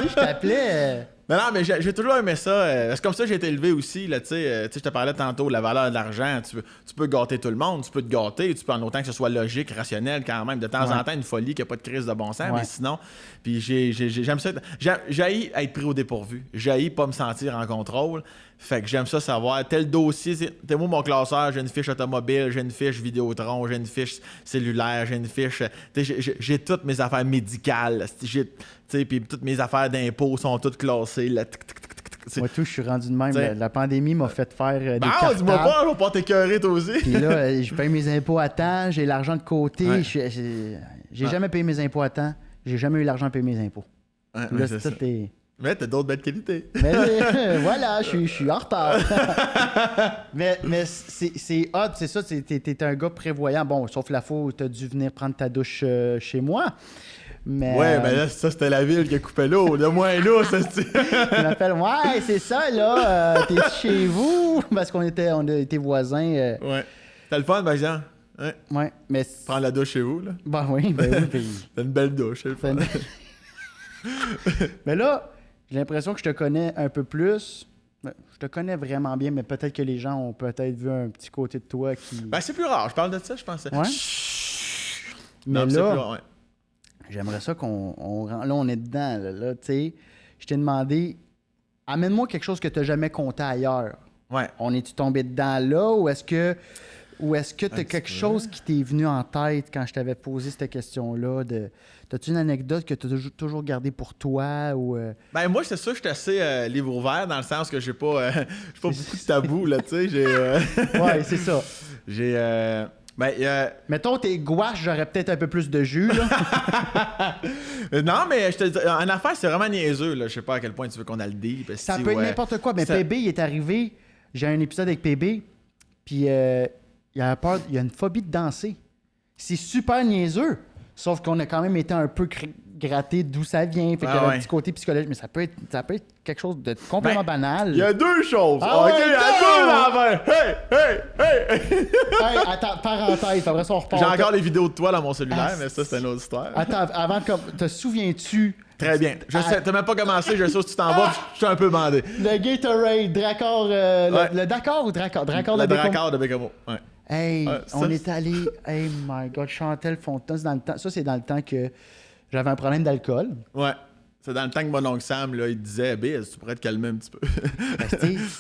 Je t'appelais... Non, mais j'ai toujours aimé ça. C'est comme ça que j'ai été élevé aussi. Là, je te parlais tantôt de la valeur de l'argent. Tu peux gâter tout le monde. Tu peux te gâter. Tu peux en autant que ce soit logique, rationnel quand même. De temps en temps, une folie qui n'a pas de crise de bon sens. Mais sinon, puis j'aime ça. J'haïs être pris au dépourvu. J'haïs pas me sentir en contrôle. Fait que j'aime ça savoir. Tel dossier, t'es moi mon classeur. J'ai une fiche automobile, j'ai une fiche Vidéotron, j'ai une fiche cellulaire, j'ai une fiche... J'ai toutes mes affaires médicales. Puis toutes mes affaires d'impôts sont toutes classées. Là, moi, je suis rendu de même. La pandémie m'a fait faire des cartables. Dis-moi pas, je vais pas t'écœurer toi aussi. Puis là, je paye mes impôts à temps, j'ai l'argent de côté. J'ai jamais payé mes impôts à temps. J'ai jamais eu l'argent de payer mes impôts. Là, Mais t'as d'autres belles qualités. Mais voilà, je suis en retard. mais c'est hot, c'est ça. T'es un gars prévoyant. Bon, sauf la fois où t'as dû venir prendre ta douche chez moi. Mais, mais là, ça, c'était la ville qui a coupé l'eau. De moins l'eau, ça, c'est... Il m'appelle, c'est ça, là. T'es chez vous? Parce qu'on était voisins. Ouais. T'as le fun, par exemple? Ouais, mais... Prendre la douche chez vous, là. Oui. T'as une belle douche, c'est le fun. Mais là, j'ai l'impression que je te connais un peu plus. Je te connais vraiment bien, mais peut-être que les gens ont peut-être vu un petit côté de toi qui... C'est plus rare. Je parle de ça, je pensais. Ouais? Mais non, là, j'aimerais ça là, on est dedans. Là tu sais, je t'ai demandé, amène-moi quelque chose que tu n'as jamais compté ailleurs. Ouais. On est-tu tombé dedans là ou est-ce que tu as quelque chose qui t'est venu en tête quand je t'avais posé cette question-là? T'as-tu une anecdote que tu as toujours gardée pour toi? Ou, Ben moi, c'est sûr que je suis assez livre ouvert dans le sens que j'ai pas beaucoup de tabous, là, tu sais. Ouais, c'est ça. Mettons, t'es gouache, j'aurais peut-être un peu plus de jus, là. Non, mais je te dis, en affaire, c'est vraiment niaiseux, là. Je sais pas à quel point tu veux qu'on a le dit. Ça peut être n'importe quoi. Mais PB, il est arrivé. J'ai un épisode avec PB, puis il a une phobie de danser. C'est super niaiseux. Sauf qu'on a quand même été un peu gratté d'où ça vient. Fait qu'il y a un petit côté psychologique. Mais ça peut être quelque chose de complètement banal. Il y a deux choses. Ah OK, ouais, il y a deux Hey! Hey, attends, parenthèse. Après ça, on repart. J'ai encore les vidéos de toi dans mon cellulaire, mais ça, c'est une autre histoire. Attends, avant de... Te souviens-tu... Très bien. Je sais, t'as même pas commencé, je sais où tu t'en vas, je suis un peu bandé. Le Gatorade, Dracor... Le Dakar ou Dracor? Dracor de Bécamo. Le Dracor de Bécamo, ouais. Hey, on est allé... Hey my God, Chantal Fontaine, c'est dans le temps que j'avais un problème d'alcool. Ouais. C'est dans le temps que mon oncle Sam, là, il disait, Biz, tu pourrais te calmer un petit peu.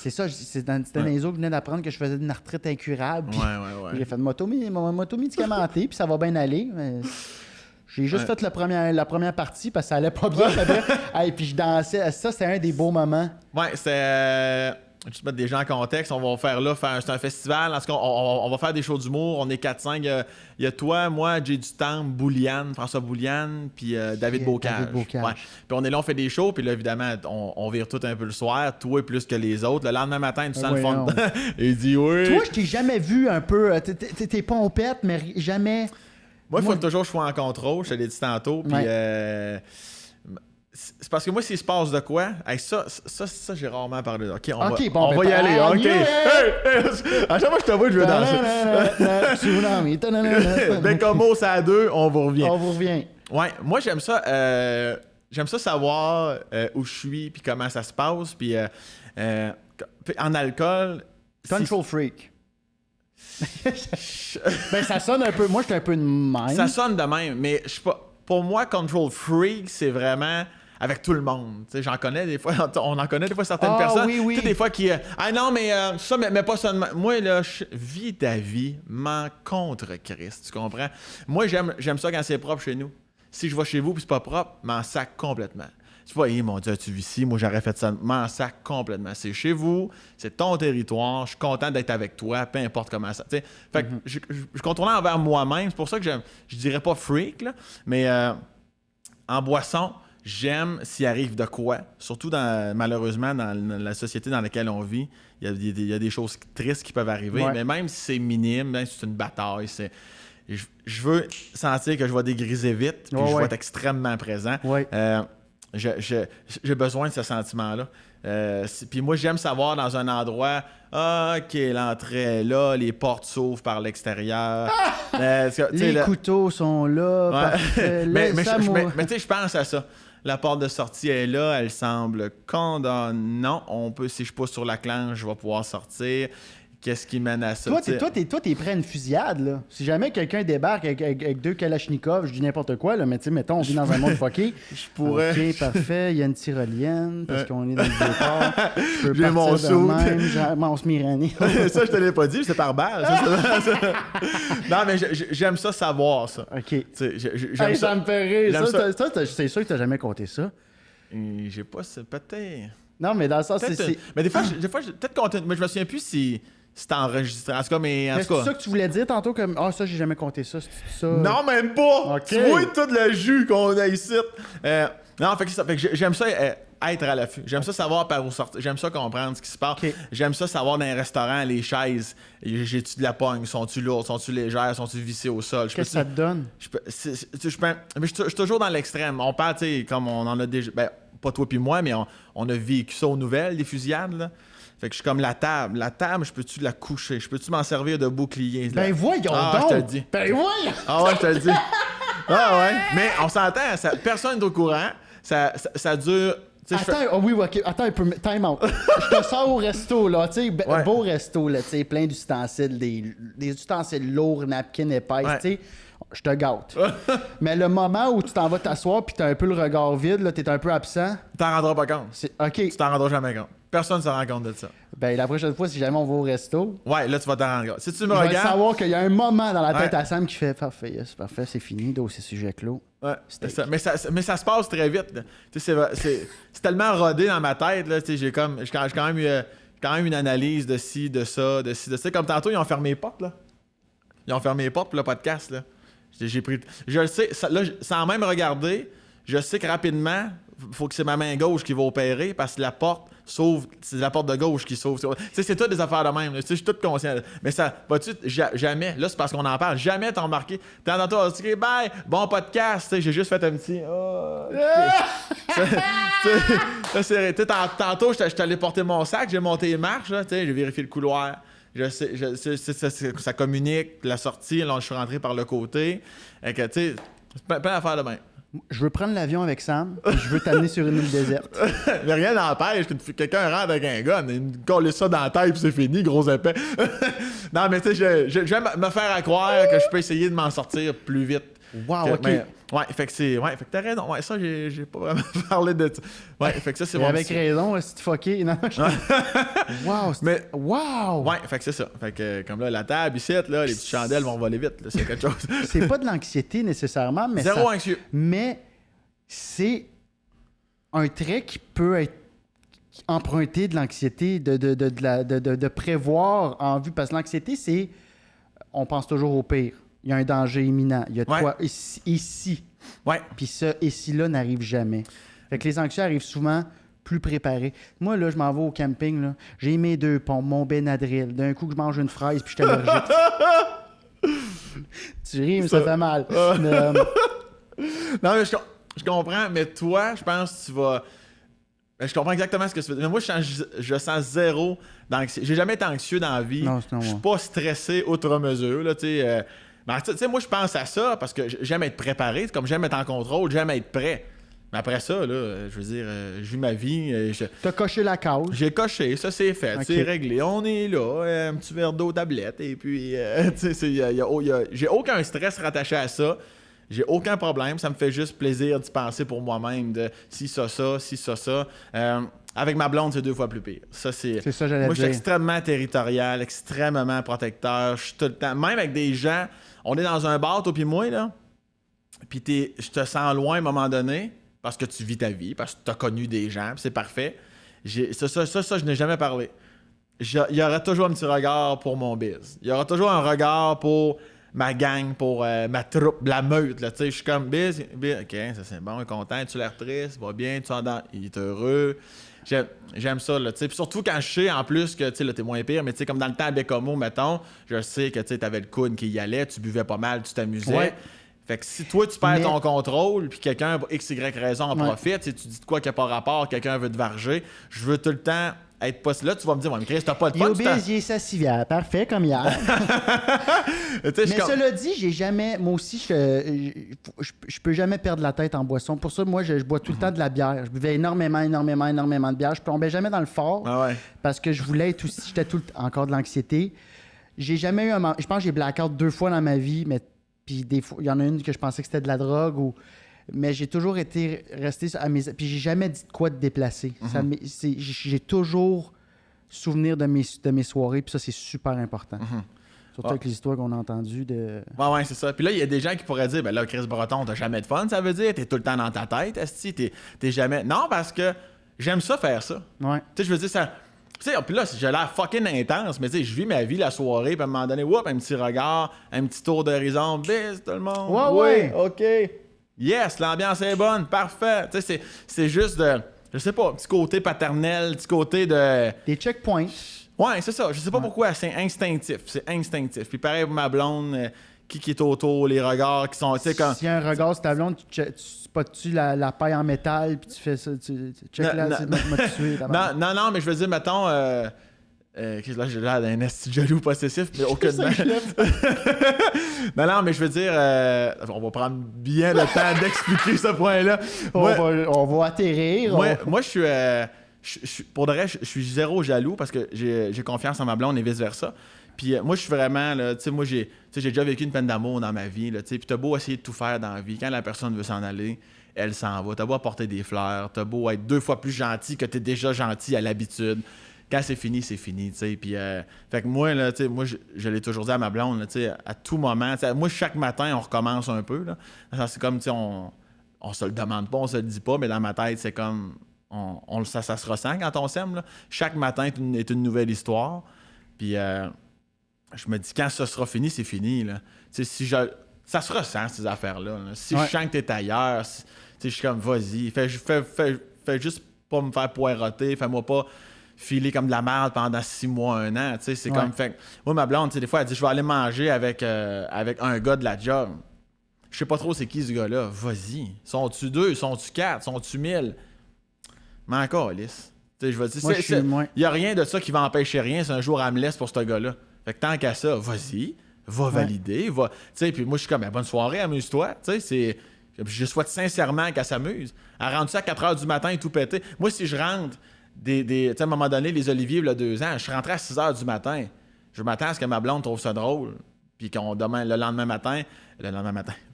C'est ça, c'était dans les eaux que je venais d'apprendre que je faisais une arthrite incurable. Ouais. J'ai fait de moto-médicamenté, puis ça va bien aller. Mais... J'ai juste fait la première partie parce que ça allait pas bien. Et puis je dansais. Ça, c'était un des beaux moments. Ouais, c'est... Je vais te mettre des gens en contexte. On va faire là, c'est un festival. En tout cas, on va faire des shows d'humour. On est 4-5. Il y a toi, moi, Jay Dutemps, François Bouliane, puis David Bocage. Ouais. Puis on est là, on fait des shows. Puis là, évidemment, on vire tout un peu le soir. Toi plus que les autres. Le lendemain matin, tu sens le fond. Et il dit oui. Toi, je t'ai jamais vu un peu... T'es pompette, mais jamais... Moi, il faut toujours que je sois en contrôle. Je te l'ai dit tantôt. Puis... c'est parce que moi, s'il se passe de quoi, ça j'ai rarement parlé. OK, on va y aller. OK. Hey! À chaque fois que je te vois, je veux danser. Bécamo, c'est à deux, on vous revient. Ouais, moi, j'aime ça. J'aime ça savoir où je suis puis comment ça se passe. Puis en alcool... Control freak. Ben, ça sonne un peu... Moi, j'étais un peu de même. Ça sonne de même, mais je suis pas... Pour moi, control freak, c'est vraiment... avec tout le monde. T'sais, j'en connais des fois, on en connaît des fois certaines personnes. Oui. Tu sais, des fois qui. Ah non, mais ça, mais pas ça. Moi, là, vis ta vie, m'en contre Christ. Tu comprends? Moi, j'aime ça quand c'est propre chez nous. Si je vais chez vous puis c'est pas propre, m'en sac complètement. Tu vois, mon Dieu, tu vis ici, moi j'aurais fait ça, m'en sac complètement. C'est chez vous, c'est ton territoire, je suis content d'être avec toi, peu importe comment ça. T'sais. Fait que je contrôle envers moi-même, c'est pour ça que je dirais pas freak, là, mais en boisson, j'aime s'il arrive de quoi, surtout malheureusement dans la société dans laquelle on vit, il y a des choses tristes qui peuvent arriver, mais même si c'est minime, même si c'est une bataille, je veux sentir que je vais dégriser vite, puis je vais être extrêmement présent. J'ai besoin de ce sentiment-là. Puis moi, j'aime savoir dans un endroit, OK, l'entrée est là, les portes s'ouvrent par l'extérieur. Les couteaux sont là. Mais tu sais, je pense à ça. La porte de sortie est là, elle semble condamnée. Non, si je pousse sur la clenche, je vais pouvoir sortir. Qu'est-ce qui mène à ça? Toi, t'es prêt à une fusillade, là. Si jamais quelqu'un débarque avec deux Kalachnikov, je dis n'importe quoi, là, mais tu sais, mettons, on vit dans un monde fucké. Je pourrais. OK, parfait. Il y a une tyrolienne, parce qu'on est dans le vieux-port. Je peux J'ai mon saut. Mon Smirané. Ça, je te l'ai pas dit, c'est par balle. Non, mais j'aime ça savoir, ça. OK. J'aime ça me fait rire. Ça, c'est sûr que t'as jamais compté ça. J'ai pas... Peut-être... Non, mais dans le sens, c'est... Mais des fois, peut-être compté... Mais je me souviens plus si... C'est enregistré. En tout cas, mais en tout cas. C'est ça que tu voulais dire tantôt comme ça, j'ai jamais compté ça, c'est ça. Non, même pas! Okay. Tu vois tout le jus qu'on a ici. Non, fait que j'aime ça être à l'affût. J'aime ça savoir par où sortir. J'aime ça comprendre ce qui se passe. Okay. J'aime ça savoir dans les restaurants, les chaises. J'ai-tu de la pogne? Sont-tu lourdes? Sont-tu légères? Sont-tu vissées au sol? Qu'est-ce que ça te donne? Mais je suis toujours dans l'extrême. On parle, tu sais, comme on en a déjà. Ben, pas toi puis moi, mais on a vécu ça aux nouvelles, des fusillades, là. Fait que je suis comme la table. La table, je peux-tu la coucher? Je peux-tu m'en servir de bouclier? Ben voyons donc! Je te le dis. Ben voyons! Ah ouais, je te le dis. Ah ouais. Mais on s'entend, personne n'est au courant. Ça dure... Attends, oui, ok. Attends un peu. Time out. Je te sors au resto, là. Tu sais, beau resto, là. Tu sais, plein d'ustensiles, des ustensiles lourds, napkins épaisses. Tu sais, je te gâte. Mais le moment où tu t'en vas t'asseoir puis t'as un peu le regard vide, là, t'es un peu absent. T'en rendras pas compte. OK. Tu t'en rendras jamais compte. Personne ne se rend compte de ça. Ben, la prochaine fois, si jamais on va au resto, Ouais, là, tu vas t'en rendre compte. Si tu me je vais regardes. savoir qu'il y a un moment dans la tête à Sam qui fait parfait, yes, parfait, c'est fini, dossier sujet clos. Ouais, c'est ça. Mais ça se passe très vite. Tu sais, c'est tellement rodé dans ma tête. Là, tu sais, j'ai quand même une analyse de ci, de ça, de ci, de ça. Comme tantôt, ils ont fermé les portes. Là. Ils ont fermé les portes pour le podcast. Là. J'ai pris. Je le sais, là, sans même regarder, je sais que rapidement, il faut que c'est ma main gauche qui va opérer parce que la porte s'ouvre. C'est la porte de gauche qui s'ouvre. Tu sais, c'est tout des affaires de même. Tu sais, je suis tout conscient. Mais ça, vas-tu, jamais. Là, c'est parce qu'on en parle. Jamais t'as remarqué. T'es dans toi, tu dis, bye, bon podcast. Tu sais, j'ai juste fait un petit. Tantôt, je suis allé porter mon sac, j'ai monté les marches, là, j'ai vérifié le couloir. Je sais, ça communique, la sortie, là, je suis rentré par le côté. Et que, tu sais, plein d'affaires de même. Je veux prendre l'avion avec Sam, et je veux t'amener sur une île déserte. Mais rien n'empêche que quelqu'un rentre avec un gun, il me colle ça dans la tête puis c'est fini, gros épais. Non, mais tu sais, je vais me faire croire que je peux essayer de m'en sortir plus vite. Wow, OK. Ouais, fait que t'as raison. Ouais, ça, j'ai pas vraiment parlé de ça. Ouais, fait que ça, c'est mon avec raison, si tu fucké. Non, wow, mais wow! Ouais, fait que c'est ça. Fait que, comme là, la table ici, là, les petites chandelles vont voler vite, là, c'est quelque chose. C'est pas de l'anxiété nécessairement, mais Zéro anxieux. Mais c'est un trait qui peut être emprunté de l'anxiété, de prévoir en vue. Parce que l'anxiété, c'est... On pense toujours au pire. Il y a un danger imminent. Il y a de quoi ici. Ouais. Puis ça, ici-là, n'arrive jamais. Fait que les anxieux arrivent souvent plus préparés. Moi, là, je m'en vais au camping, là. J'ai mes 2 pompes, mon Benadryl. D'un coup, je mange une fraise, puis je suis allergique. Tu ris, mais ça fait mal. Non, mais je comprends, mais toi, je pense que tu vas... Je comprends exactement ce que tu veux dire. Mais moi, je sens zéro d'anxiété. J'ai jamais été anxieux dans la vie. Non, je suis pas stressé outre mesure, là, tu sais... tu sais, moi, je pense à ça parce que j'aime être préparé. Comme j'aime être en contrôle, j'aime être prêt. Mais après ça, là, je veux dire, je vis ma vie. T'as coché la case. J'ai coché, ça c'est fait, Okay. c'est réglé. On est là, un petit verre d'eau tablette. Et puis, tu sais, j'ai aucun stress rattaché à ça. J'ai aucun problème. Ça me fait juste plaisir d'y penser pour moi-même de si ça. Avec ma blonde, c'est 2 fois plus pire. Ça, c'est ça, j'allais dire. Moi, je suis extrêmement territorial, extrêmement protecteur. Je suis tout le temps... Même avec des gens... On est dans un bar, toi puis moi, là. Puis je te sens loin à un moment donné parce que tu vis ta vie, parce que tu as connu des gens, puis c'est parfait. Ça, je n'ai jamais parlé. Il y aura toujours un petit regard pour mon biz. Il y aura toujours un regard pour ma gang, pour ma troupe, la meute. Là, je suis comme biz, OK, ça c'est bon, il est content, tu l'air triste, va bien, il est heureux. J'aime ça, là, tu sais. Puis surtout quand je sais, en plus, que, tu sais, là, t'es moins pire, mais tu sais, comme dans le temps à Bécomo, mettons, je sais que, tu sais, t'avais le coude qui y allait, tu buvais pas mal, tu t'amusais. Ouais. Fait que si toi, tu perds ton contrôle, puis quelqu'un, pour X, Y raison, en profite, tu dis de quoi qui n'a pas rapport, quelqu'un veut te varger, je veux tout le temps être pas... Là, tu vas me dire, ouais, mais Chris, t'as pas de fun. Il est sacivière, parfait, comme hier. Mais cela dit, j'ai jamais... Moi aussi, je peux jamais perdre la tête en boisson. Pour ça, moi, je bois tout le temps de la bière. Je buvais énormément de bière. Je tombais jamais dans le fort parce que je voulais être aussi... J'étais encore de l'anxiété. J'ai jamais eu un... Je pense que j'ai blackout 2 fois dans ma vie, mais puis des fois, il y en a une que je pensais que c'était de la drogue mais j'ai toujours été resté à mes... Puis j'ai jamais dit de quoi de déplacer. J'ai toujours souvenir de mes soirées, puis ça, c'est super important. Surtout avec les histoires qu'on a entendues de... Ouais, c'est ça. Puis là, il y a des gens qui pourraient dire, ben là, Chris Breton, t'as jamais de fun, ça veut dire? T'es tout le temps dans ta tête, esti, t'es jamais... Non, parce que j'aime ça faire ça. Ouais. Tu sais, je veux dire, ça... Tu sais, puis là, j'ai l'air fucking intense, mais tu sais, je vis ma vie la soirée, puis à un moment donné, un petit regard, un petit tour d'horizon, bis, tout le monde. Ouais. OK. Yes, l'ambiance est bonne, parfait. Tu sais, c'est juste de, je sais pas, un petit côté paternel, petit côté de... Des checkpoints. Ouais, c'est ça. Je sais pas pourquoi, c'est instinctif. Puis pareil pour ma blonde, qui est autour, les regards qui sont, tu sais, comme... S'il y a un regard sur ta blonde, tu spottes-tu la paille en métal, puis tu fais ça, tu check là, tu m'as tué. Non, mais je veux dire, mettons... là, j'ai l'air d'un esti jaloux possessif, mais aucunement. non, mais je veux dire, on va prendre bien le temps d'expliquer ce point-là. On va atterrir. Moi, je suis pour de vrai, je suis zéro jaloux parce que j'ai confiance en ma blonde et vice-versa. Puis moi, je suis vraiment, là, tu sais, moi, j'ai déjà vécu une peine d'amour dans ma vie, là, tu sais, puis t'as beau essayer de tout faire dans la vie, quand la personne veut s'en aller, elle s'en va. T'as beau apporter des fleurs, t'as beau être 2 fois plus gentil que t'es déjà gentil à l'habitude. Quand c'est fini, tu sais. Puis, fait que moi, là, tu sais, moi, je l'ai toujours dit à ma blonde, là, tu sais, à tout moment, moi, chaque matin, on recommence un peu, là. C'est comme, tu sais, on se le demande pas, on se le dit pas, mais dans ma tête, c'est comme, ça se ressent quand on s'aime, là. Chaque matin est une nouvelle histoire. Puis, je me dis, quand ça sera fini, c'est fini, là. Tu sais, ça se ressent, ces affaires-là, là. Si je sens que t'es ailleurs, tu sais, je suis comme, vas-y, fais juste pas me faire poireauter, fais-moi pas filer comme de la merde pendant 6 mois, 1 an, tu sais, c'est comme, fait moi, ma blonde, tu sais, des fois, elle dit, je vais aller manger avec un gars de la job. Je sais pas trop c'est qui ce gars-là, vas-y. Sont-tu 2, sont-tu 4, sont-tu 1000? Mais encore, Alice. Tu sais, je vais dire, il y a rien de ça qui va empêcher rien, c'est un jour elle me laisse pour ce gars-là. Fait que tant qu'à ça, vas-y, va valider, va. Tu sais, puis moi, je suis comme, bonne soirée, amuse-toi, tu sais, je souhaite sincèrement qu'elle s'amuse. Elle rentre ça à 4 h du matin et tout pété. Moi, si je rentre tu sais, à un moment donné, les Oliviers, il y a 2 ans, je rentrais à 6 h du matin. Je m'attends à ce que ma blonde trouve ça drôle. Puis le lendemain matin,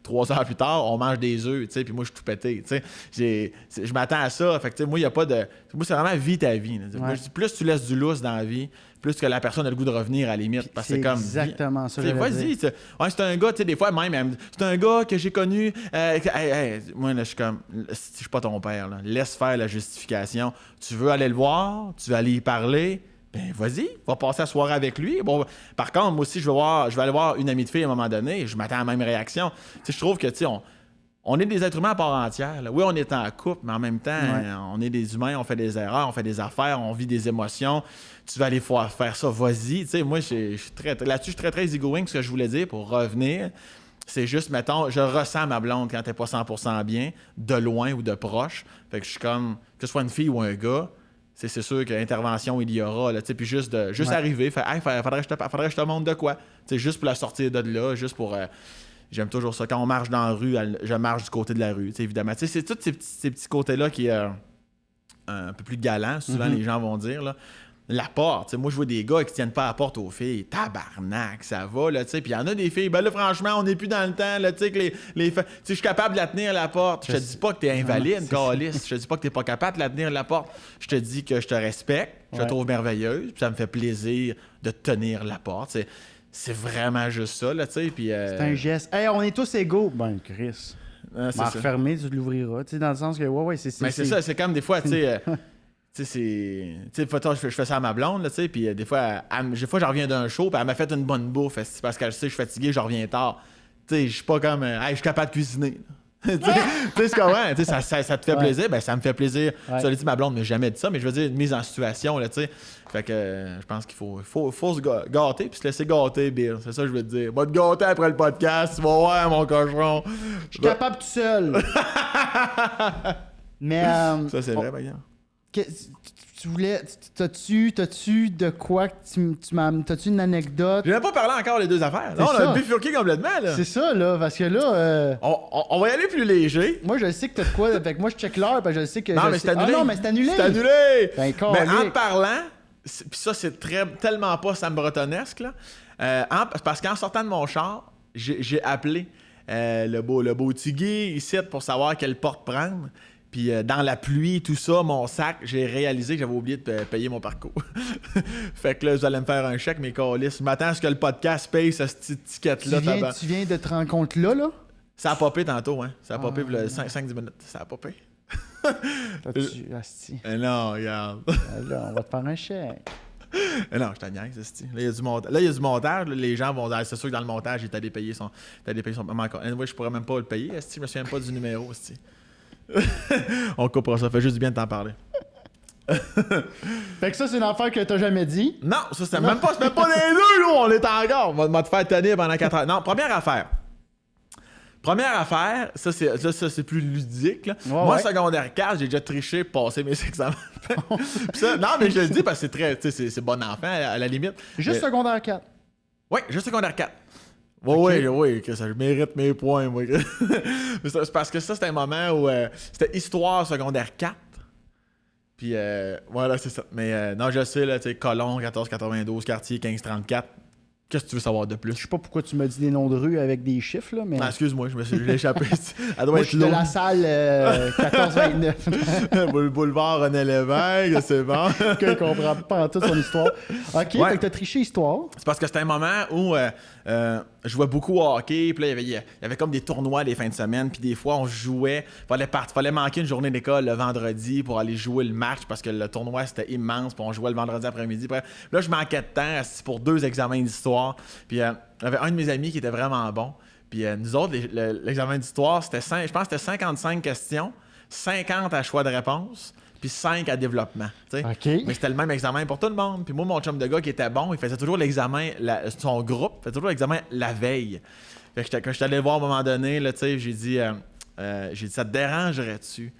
3 heures plus tard, on mange des œufs, tu sais, puis moi, je suis tout pété, tu sais. Je m'attends à ça. Fait que, tu sais, moi, il n'y a pas de... Moi, c'est vraiment vis ta vie. Moi, je dis, plus tu laisses du lousse dans la vie, plus que la personne a le goût de revenir à la limite. Parce que c'est comme... exactement ça. Vas-y. C'est un gars, tu sais, des fois, même, c'est un gars que j'ai connu... moi, là, je suis comme... Je suis pas ton père, là. Laisse faire la justification. Tu veux aller le voir, tu veux aller y parler... Ben, vas-y, va passer la soirée avec lui. Bon, par contre, moi aussi, je vais aller voir une amie de fille à un moment donné. Je m'attends à la même réaction. Tu sais, je trouve que, tu sais, on est des êtres humains à part entière. Là. Oui, on est en couple, mais en même temps, on est des humains, on fait des erreurs, on fait des affaires, on vit des émotions. Tu vas aller faire ça, vas-y. Tu sais, moi, là-dessus, je suis très, très egoing. Ce que je voulais dire pour revenir, c'est juste, mettons, je ressens ma blonde quand t'es pas 100% bien, de loin ou de proche. Fait que je suis comme, que ce soit une fille ou un gars, c'est sûr qu'intervention, il y aura. Là, puis juste arriver, faudrait que je te montre de quoi. T'sais, juste pour la sortir de là, juste pour... j'aime toujours ça. Quand on marche dans la rue, je marche du côté de la rue, évidemment. C'est tous ces petits côtés-là qui est un peu plus galant, souvent les gens vont dire. Là. La porte, moi je vois des gars qui tiennent pas la porte aux filles, tabarnak, ça va, là, tu sais, puis il y en a des filles, ben là, franchement, on n'est plus dans le temps, là, tu sais, que je suis capable de la tenir, la porte, je te dis pas que t'es invalide, câlisse, je te dis pas que t'es pas capable de la tenir, la porte, je te dis que je te respecte, je te trouve merveilleuse, puis ça me fait plaisir de tenir la porte, c'est vraiment juste ça, là, tu sais, puis... C'est un geste, hey, on est tous égaux, ben, Chris, refermer, tu l'ouvriras, tu sais, dans le sens que, ouais, c'est... Mais c'est ça, c'est comme des fois, tu sais... Tu sais, je fais ça à ma blonde, là, tu sais, puis des fois, j'en reviens d'un show, puis elle m'a fait une bonne bouffe, parce qu'elle sait que je suis fatigué, je reviens tard. Tu sais, je suis pas comme, hey, je suis capable de cuisiner. Tu sais, c'est comment, tu sais, ça te fait plaisir, ben ça me fait plaisir. Ça l'a dit ma blonde, mais jamais dit ça, mais je veux dire, une mise en situation, là, tu sais. Fait que je pense qu'il faut se gâter, puis se laisser gâter, Bill. C'est ça que je veux te dire. Va te gâter après le podcast, tu vas voir, mon cochon. Je suis capable tout seul. Mais... ça, c'est vrai, par exemple. Tu voulais. T'as-tu de quoi t'as-tu une anecdote? Je n'ai pas parlé encore les 2 affaires. Là, on a bifurqué complètement. Là. C'est ça, là, parce que là. On va y aller plus léger. Moi, je sais que t'as de quoi. Fait que moi, je check l'heure, parce que je sais que. Non, mais c'est annulé. Ah non, mais c'est annulé. C'est annulé. Ben, mais en parlant, puis ça, c'est tellement pas Sam Bretonesque, là. Parce qu'en sortant de mon char, j'ai appelé le beau Tigui ici pour savoir quelle porte prendre. Puis dans la pluie, tout ça, mon sac, j'ai réalisé que j'avais oublié de payer mon parcours. Fait que là, vous allez me faire un chèque, mes câlisses. Je m'attends à ce que le podcast paye cette petite ticket-là. Tu viens de te rendre compte là? Ça a popé tantôt, hein. Ça a popé pour 5-10 minutes. Ça a popé. Non, regarde. Là, on va te faire un chèque. Non, je t'en niaise, esti. Là, il y a du montage. Là, les gens vont dire, c'est sûr que dans le montage, il est allé payer son maman. Anyway, je pourrais même pas le payer, esti. Je me souviens même pas du numéro, esti. On coupera ça, fait juste du bien de t'en parler. Fait que ça, c'est une affaire que t'as jamais dit. Non, ça, c'est même pas les 2, là, on est encore. On va te faire tenir pendant 4 heures. Non, première affaire, ça c'est plus ludique. Là. Moi, secondaire 4, j'ai déjà triché pour passer mes examens. Ça, non, mais je le dis parce que c'est bon enfant, à la limite. Juste secondaire 4. Oui, juste secondaire 4. Oui, que ça, je mérite mes points, moi. C'est parce que ça, c'était un moment où c'était histoire secondaire 4. Puis, voilà, c'est ça. Mais non, je sais, là, tu sais, Colomb, 1492, quartier 1534. Qu'est-ce que tu veux savoir de plus? Je sais pas pourquoi tu m'as dit des noms de rues avec des chiffres, là, mais... Ah, excuse-moi, je l'ai échappé. Elle doit Moi, être je suis de lourde. la salle 1429. Boulevard René Lévesque, c'est bon. Il comprend pas en tout son histoire. OK, Ouais. fait que t'as triché histoire. C'est parce que c'était un moment où je jouais beaucoup au hockey, puis là, il y avait comme des tournois les fins de semaine, puis des fois, on jouait. Fallait manquer une journée d'école le vendredi pour aller jouer le match parce que le tournoi, c'était immense, puis on jouait le vendredi après-midi. Puis là, je manquais de temps pour 2 examens d'histoire. Puis il y avait un de mes amis qui était vraiment bon. Puis nous autres, l'examen d'histoire, je pense que c'était 55 questions, 50 à choix de réponse, puis 5 à développement. T'sais. OK. Mais c'était le même examen pour tout le monde. Puis moi, mon chum de gars qui était bon, il faisait toujours l'examen, son groupe faisait toujours l'examen la veille. Fait que quand je suis allé le voir à un moment donné, là, j'ai dit, ça te dérangerait-tu?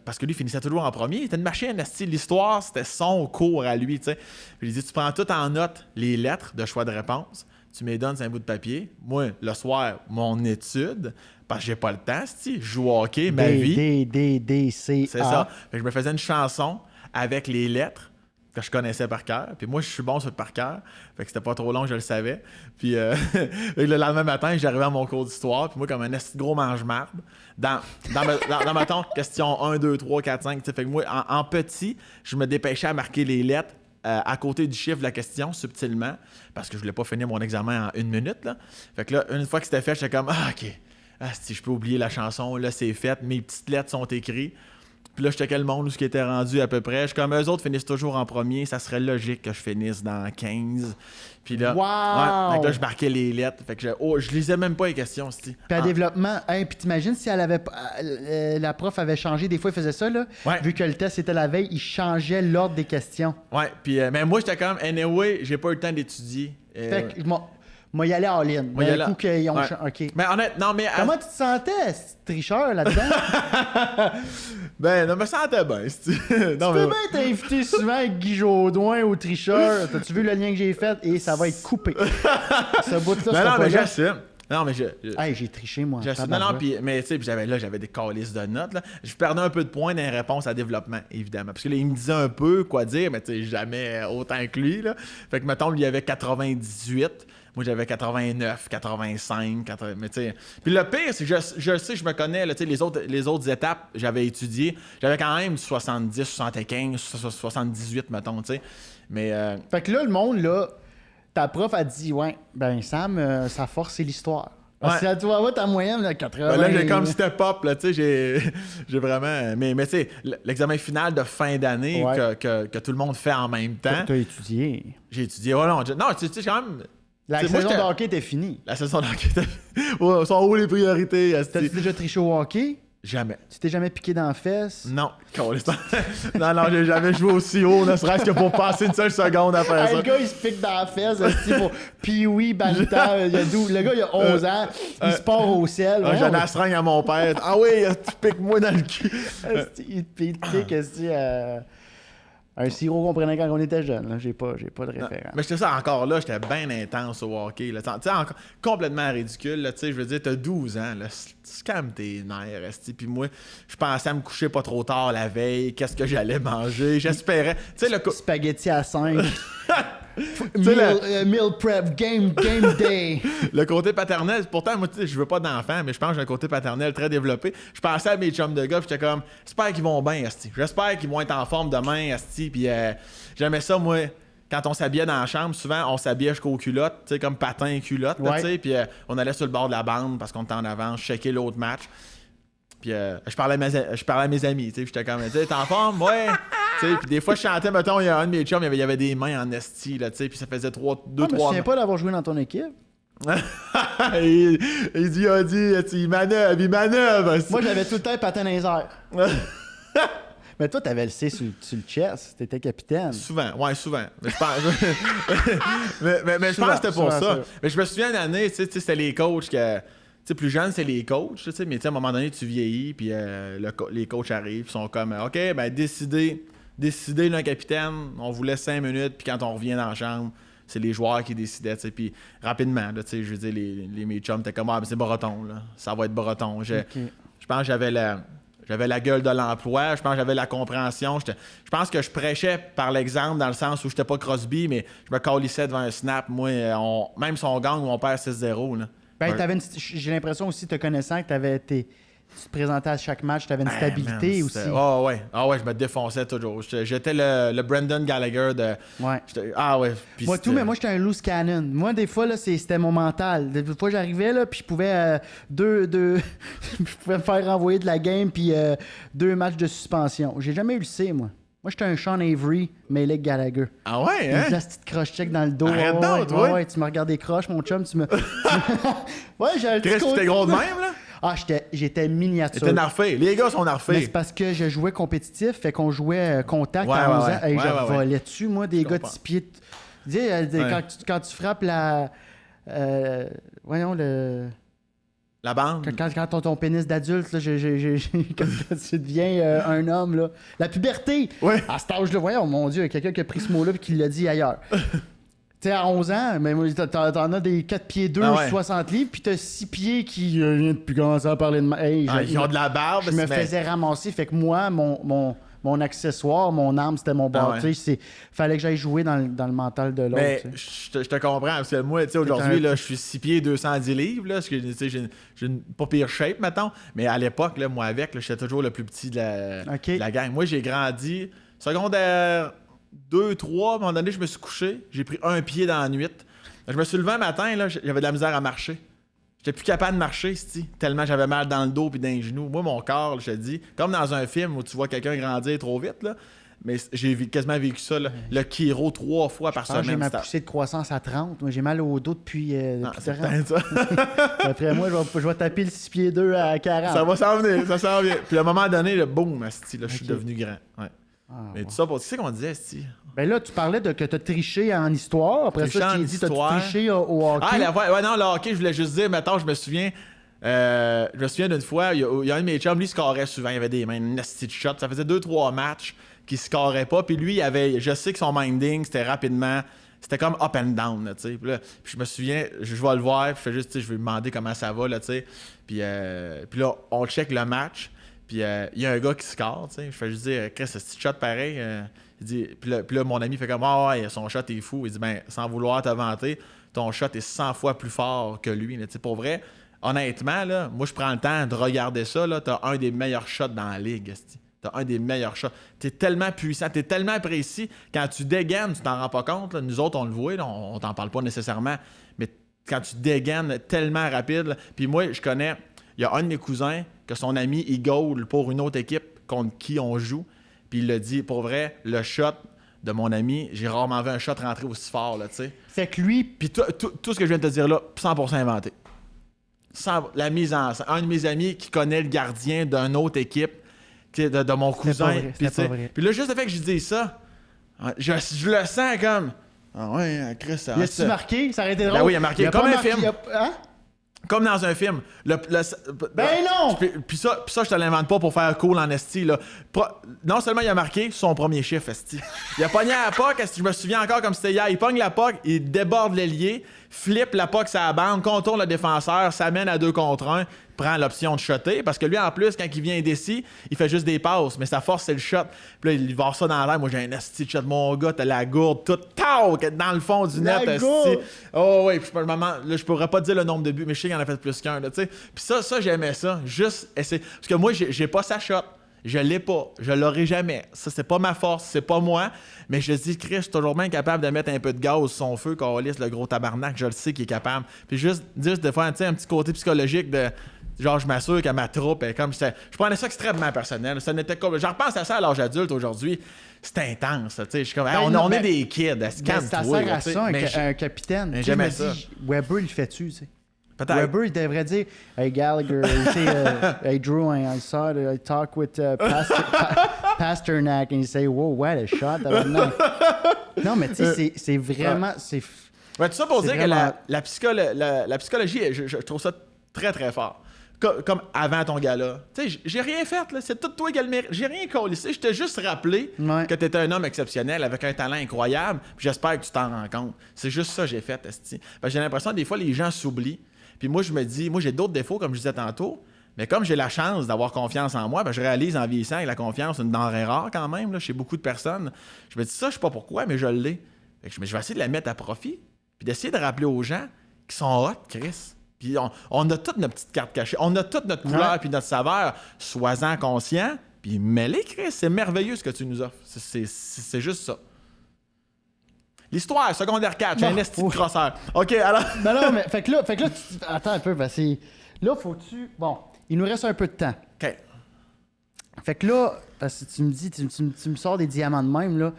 Parce que lui, il finissait toujours en premier. Il était une machine, l'histoire, c'était son cours à lui. T'sais. J'ai dit, tu prends tout en note les lettres de choix de réponse, tu me les donnes sur un bout de papier. Moi, le soir, mon étude, parce que j'ai pas le temps, je joue au hockey, ma vie. D-D-D-C-A. C'est ça. Fait que je me faisais une chanson avec les lettres que je connaissais par cœur. Puis moi, je suis bon sur le par cœur. Fait que c'était pas trop long, je le savais. Puis le lendemain matin, j'arrivais à mon cours d'histoire. Puis moi, comme un gros mange-marde, dans mettons, question 1, 2, 3, 4, 5. Fait que moi, en petit, je me dépêchais à marquer les lettres à côté du chiffre de la question, subtilement, parce que je voulais pas finir mon examen en 1 minute. Là. Fait que là, une fois que c'était fait, j'étais comme, OK, si je peux oublier la chanson, là, c'est fait, mes petites lettres sont écrites. Puis là, je checkais le monde où ce qui était rendu à peu près. Je suis comme, eux autres finissent toujours en premier, ça serait logique que je finisse dans 15. Puis là, wow! Fait que là, je marquais les lettres. Fait que je lisais même pas les questions, c'ti. Puis à développement, puis t'imagines si elle avait la prof avait changé, des fois il faisait ça, là. Ouais. Vu que le test était la veille, il changeait l'ordre des questions. Ouais, puis mais moi, j'étais comme, anyway, j'ai pas eu le temps d'étudier. Fait que moi y aller all-in. Moi, y aller- coup qu'ils ont Ouais. OK. Mais honnêtement, mais. Comment tu te sentais, ce tricheur, là-dedans? Ben, non, me sentais bien, c'ti. Non, Tu peux bien t'inviter souvent avec Guy Jodoin au tricheur. T'as-tu vu le lien que j'ai fait? Et ça va être coupé. Ce bout-là, Non, sera non, pas mais là. j'assume. Non, mais Hey, j'ai triché, moi. non, non, tabarouette. puis, mais tu sais, j'avais des calices de notes, là. Je perdais un peu de points dans les réponses à développement, évidemment. Parce que là, il me disait un peu quoi dire, mais tu sais, jamais autant que lui, là. Fait que, mettons, lui, il avait 98. Moi, j'avais 89, 85, 80, mais tu sais... Puis le pire, c'est que je sais, je me connais, là, tu sais, les autres étapes, j'avais étudié. J'avais quand même 70, 75, 78, mettons, tu sais. Mais... Fait que là, le monde, là, ta prof a dit, ouais, ben Sam, sa force, c'est l'histoire. Parce Ouais. que tu vas voir ta moyenne, là, 80. Ben là, j'ai comme step up, là, tu sais, j'ai vraiment... Mais tu sais, l'examen final de fin d'année Ouais. que tout le monde fait en même temps, T'as étudié. j'ai étudié. Oh non, non, tu sais, quand même... La T'sais, moi, saison de j'étais- hockey était finie. La saison d'hockey, ouais, sont où les priorités? T'as-tu asti? déjà triché au hockey? Jamais. Tu t'es jamais piqué dans la fesse? Non. Non, j'ai jamais joué aussi haut, ne serait-ce que pour passer une seule seconde à faire Hey, ça. le gars, il se pique dans la fesse, esti, pour Pee-Wee Bantam. Le gars, il a 11 ans, il se part au ciel. J'ai un astreinte à mon père. Ah oui, tu piques-moi dans le cul. Esti, il te pique, esti, un sirop qu'on prenait quand on était jeune. Là. J'ai pas de référence. Mais j'étais ça encore là, j'étais bien intense au hockey. Là. Tu sais, complètement ridicule. Là, tu sais, je veux dire, t'as 12 ans. Là, tu calmes tes nerfs. Esti. Puis moi, je pensais à me coucher pas trop tard la veille. Qu'est-ce que j'allais manger? J'espérais. Tu sais, le Spaghetti à 5. sais, Meal prep, game day. Le côté paternel, pourtant, moi, tu sais, je veux pas d'enfants, mais je pense que j'ai un côté paternel très développé. Je pensais à mes chums de gars, puis j'étais comme, j'espère qu'ils vont bien, asti. J'espère qu'ils vont être en forme demain, asti. Puis j'aimais ça, moi, quand on s'habillait dans la chambre, souvent, on s'habillait jusqu'aux culottes, tu sais, comme patin et culottes, là, Ouais. tu sais. Puis on allait sur le bord de la bande parce qu'on était en avance, checker l'autre match. Puis je parlais à mes amis, tu sais, j'étais comme, tu sais, t'es en forme? Ouais! Tu sais, puis des fois, je chantais, mettons, il y a un de mes chums, il y avait des mains en esti, là, tu sais, puis ça faisait 2-3 Je me souviens pas d'avoir joué dans ton équipe. il a dit, il manœuvre. esti. Moi, j'avais tout le temps patin dans les airs. Mais toi, t'avais le C sur le chest. T'étais capitaine. Souvent. Mais je pense, mais je pense que c'était pour Souvent, ça. ça. Mais je me souviens d'une année, tu sais, c'était les coachs que. Tu sais, plus jeune, c'est les coachs, tu sais, mais tu sais, à un moment donné, tu vieillis, puis les coachs arrivent, ils sont comme, OK, ben, décidez, là, capitaine, on vous laisse 5 minutes, puis quand on revient dans la chambre, c'est les joueurs qui décidaient, tu sais, puis rapidement, là, tu sais, je veux dire, mes chums étaient comme, ah, ben, c'est Breton, là, ça va être Breton. Je pense que j'avais la gueule de l'emploi, je pense que j'avais la compréhension. Je pense que je prêchais par l'exemple dans le sens où j'étais pas Crosby, mais je me calissais devant un snap. Moi, même si on gagne ou on perd 6-0. Là. Ben, j'ai l'impression aussi, te connaissant, que tu te présentais à chaque match, tu avais une stabilité aussi. Ouais, je me défonçais toujours. J'étais le Brendan Gallagher de. Ouais. Ouais. Mais moi, j'étais un loose cannon. Moi, des fois, là, c'était mon mental. Des fois, j'arrivais, là, puis je pouvais je pouvais me faire renvoyer de la game, puis 2 matchs de suspension. J'ai jamais eu le C, moi. Moi, j'étais un Sean Avery, mais Gallagher. Ah ouais, hein? Une petite croche-check dans le dos. Arrête donc, toi. Ouais, tu me regardais croche, mon chum, Ouais, j'ai un petit Chris, tu t'es gros de même, là? Ah, j'étais miniature. T'étais narfé. Les gars sont narfés. Mais c'est parce que je jouais compétitif, fait qu'on jouait contact à 11 ans. Et je volais dessus, moi, des gars de 6 pieds. Tu sais, quand tu frappes voyons, la bande. Quand ton pénis d'adulte, là, quand tu deviens un homme, là. La puberté! Ouais. À cet âge-là, voyons, mon Dieu, il y a quelqu'un qui a pris ce mot-là et qui l'a dit ailleurs. Tu sais, à 11 ans, mais t'en as des 4 pieds 2, 60 livres, puis t'as 6 pieds qui viennent depuis commencer à parler de... Ils ont de la barbe. Je me faisais ramasser, fait que moi, mon accessoire, mon arme, c'était mon bâtisse. Fallait que j'aille jouer dans le mental de l'autre. Mais je te comprends, parce que moi, tu sais, aujourd'hui, là, je suis 6 pieds 210 livres, là, parce que j'ai une pas pire shape, mettons. Mais à l'époque, là, moi, j'étais toujours le plus petit de la gang. Moi, j'ai grandi secondaire 2, 3, à un moment donné, je me suis couché, j'ai pris un pied dans la nuit. Je me suis levé un matin, là, j'avais de la misère à marcher. J'étais plus capable de marcher, tellement j'avais mal dans le dos puis dans les genoux. Moi, mon corps, là, je te dis, comme dans un film où tu vois quelqu'un grandir trop vite, là, mais j'ai quasiment vécu ça, là, le chiro 3 fois par semaine. J'ai ma poussée de croissance à 30. Moi, j'ai mal au dos depuis 30. Ça. Après moi, je vais taper le 6 pieds 2 à 40. Ça va s'en venir, ça s'en vient. Puis à un moment donné, le boum, là, je suis devenu grand. Ouais. Mais tout ça, tu sais qu'on disait, Ben là, tu parlais que tu as triché en histoire. Après ça, je t'ai dit, tu as triché au hockey. Non, le hockey, je voulais juste dire, mettons, je me souviens d'une fois, il y a un de mes chums, lui, il scorait souvent, il avait des mains, une nasty de shot. Ça faisait 2-3 matchs qu'il scorait pas. Puis lui, je sais que son minding, c'était rapidement, c'était comme up and down, tu sais. Puis je me souviens, je vais le voir, puis je fais juste, je vais lui demander comment ça va, là, tu sais. Puis là, on check le match. Puis il y a un gars qui score, tu sais. Je fais juste dire, Chris, ce petit shot pareil. Il dit, puis là, mon ami fait comme, son shot est fou. Il dit, ben, sans vouloir te vanter, ton shot est 100 fois plus fort que lui. Tu sais, pour vrai, honnêtement, là, moi, je prends le temps de regarder ça. Là, t'as un des meilleurs shots dans la ligue. T'as un des meilleurs shots. T'es tellement puissant, t'es tellement précis. Quand tu dégaines, tu t'en rends pas compte. Là. Nous autres, on le voit, là, on t'en parle pas nécessairement. Mais quand tu dégaines tellement rapide, puis moi, je connais, il y a un de mes cousins que son ami, il goal pour une autre équipe contre qui on joue. Puis il l'a dit, pour vrai, le shot de mon ami, j'ai rarement vu un shot rentrer aussi fort, là, tu sais. Fait que lui... Puis tout ce que je viens de te dire là, 100% inventé. La mise en scène. Un de mes amis qui connaît le gardien d'une autre équipe, de mon cousin. Puis là, juste le fait que je dis ça, je le sens comme... Ah ouais, Chris, ça... Il a-tu marqué? Ça aurait été drôle. Ben oui, il a marqué. Comme un film. Hein? Comme dans un film. Ben non! Puis ça, je te l'invente pas pour faire cool en esti. Là. Non seulement il a marqué son premier chiffre, esti. Il a pogné la puck, je me souviens encore comme c'était hier. Il pogne la puck, il déborde l'ailier, flippe la puck sur la bande, contourne le défenseur, s'amène à 2 contre 1, prend l'option de shotter. Parce que lui, en plus, quand il vient d'ici, il fait juste des passes, mais sa force, c'est le shot. Puis là, il va ça dans l'air. Moi, j'ai un esti de shot. Mon gars, t'as la gourde toute dans le fond du net, esti. Oh oui, puis je pourrais pas te dire le nombre de buts, mais je sais qu'il en a fait plus qu'un, tu sais. Puis ça, j'aimais ça. Juste essayer. Parce que moi, j'ai pas sa shot. Je l'ai pas. Je l'aurai jamais. Ça, c'est pas ma force. C'est pas moi. Mais je dis, Chris, je suis toujours bien capable de mettre un peu de gaz sur son feu quand on lisse le gros tabarnak. Je le sais qu'il est capable. Puis juste de faire un petit côté psychologique de... Genre, je m'assure que ma troupe est comme... Je prenais ça extrêmement personnel. Ça n'était comme... J'en repense à ça à l'âge adulte aujourd'hui. C'est intense, tu sais. Je suis comme... on est des kids. Ça sert à ça, un capitaine. Mais j'aimais ça. Weber, il le fait-tu, tu sais? Peut-être. Weber, il devrait dire Hey Gallagher, hey Drew, I saw it, I talked with Pasternak, and he say, Whoa, what a shot. Non, mais tu sais, c'est vraiment. Ouais, tout ça pour dire vraiment... que la psychologie, je trouve ça très, très fort. Comme avant ton gala. Tu sais, j'ai rien fait, là. C'est tout toi qui a le mérite. J'ai rien collé. Je t'ai juste rappelé que t'étais un homme exceptionnel avec un talent incroyable. Puis j'espère que tu t'en rends compte. C'est juste ça que j'ai fait, esti. Parce que j'ai l'impression que des fois, les gens s'oublient. Puis moi, je me dis, moi, j'ai d'autres défauts, comme je disais tantôt. Mais comme j'ai la chance d'avoir confiance en moi, ben, je réalise en vieillissant que la confiance est une denrée rare quand même, là, chez beaucoup de personnes. Je me dis ça, je sais pas pourquoi, mais je l'ai. Fait que je vais essayer de la mettre à profit, puis d'essayer de rappeler aux gens qui sont hot, Chris. Puis on a toute notre petite carte cachée, on a toute notre couleur puis notre saveur. Sois-en conscient, puis mets-les, Chris. C'est merveilleux ce que tu nous offres. C'est juste ça. L'histoire, secondaire 4, j'ai un esti de crosseur. OK, alors... Non, mais fait que là attends un peu, parce que là, faut-tu... Bon, il nous reste un peu de temps. OK. Fait que là, parce que tu me dis, tu me sors des diamants de même, là.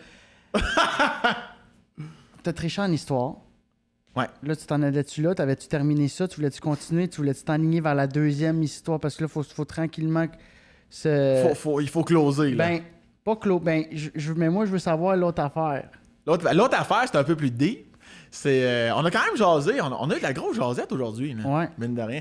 T'as triché en histoire. Ouais. Là, tu t'en allais-tu là? T'avais-tu terminé ça? Tu voulais-tu continuer? Tu voulais-tu t'enligner vers la deuxième histoire? Parce que là, faut tranquillement... Il faut closer, là. Ben, pas clos. Ben, mais moi, je veux savoir l'autre affaire. L'autre affaire, c'est un peu plus deep. C'est, on a quand même jasé. On a eu de la grosse jasette aujourd'hui. Là. Ouais. Mine de rien.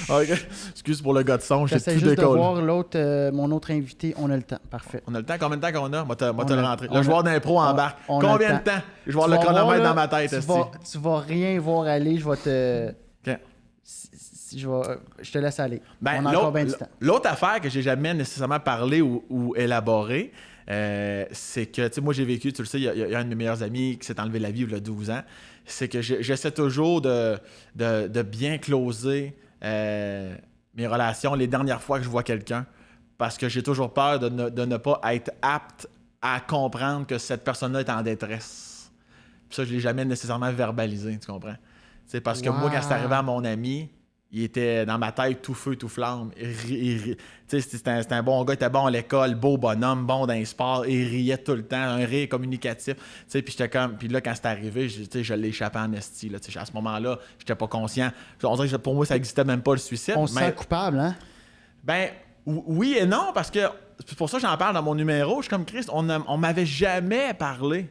Okay. Excuse pour le gars de son, j'essaie juste de voir l'autre, mon autre invité. On a le temps. Parfait. On a le temps? Combien de temps qu'on a? Moi, te le rentrer. Le joueur d'impro embarque. Combien de temps? Je vais voir le chronomètre dans ma tête. Tu vas rien voir aller. Je vais te... Okay. Je te laisse aller. Ben, on a encore bien du temps. L'autre affaire que j'ai jamais nécessairement parlé ou élaboré, c'est que, tu sais, moi j'ai vécu, tu le sais, il y a un de mes meilleurs amis qui s'est enlevé la vie il y a 12 ans. C'est que j'essaie toujours de bien closer mes relations les dernières fois que je vois quelqu'un, parce que j'ai toujours peur de ne pas être apte à comprendre que cette personne-là est en détresse. Puis ça, je l'ai jamais nécessairement verbalisé, tu comprends? C'est parce que moi, quand c'est arrivé à mon ami, il était dans ma tête tout feu, tout flamme. C'était un bon gars, il était bon à l'école, beau bonhomme, bon dans les sports, il riait tout le temps, un rire communicatif. Puis j'étais comme. Puis là, quand c'est arrivé, je l'ai échappé en esti. Là, à ce moment-là, j'étais pas conscient. On dirait que pour moi, ça n'existait même pas le suicide. On se sent coupable, hein? Ben, oui et non, parce que c'est pour ça que j'en parle dans mon numéro. Je suis comme Christ, on m'avait jamais parlé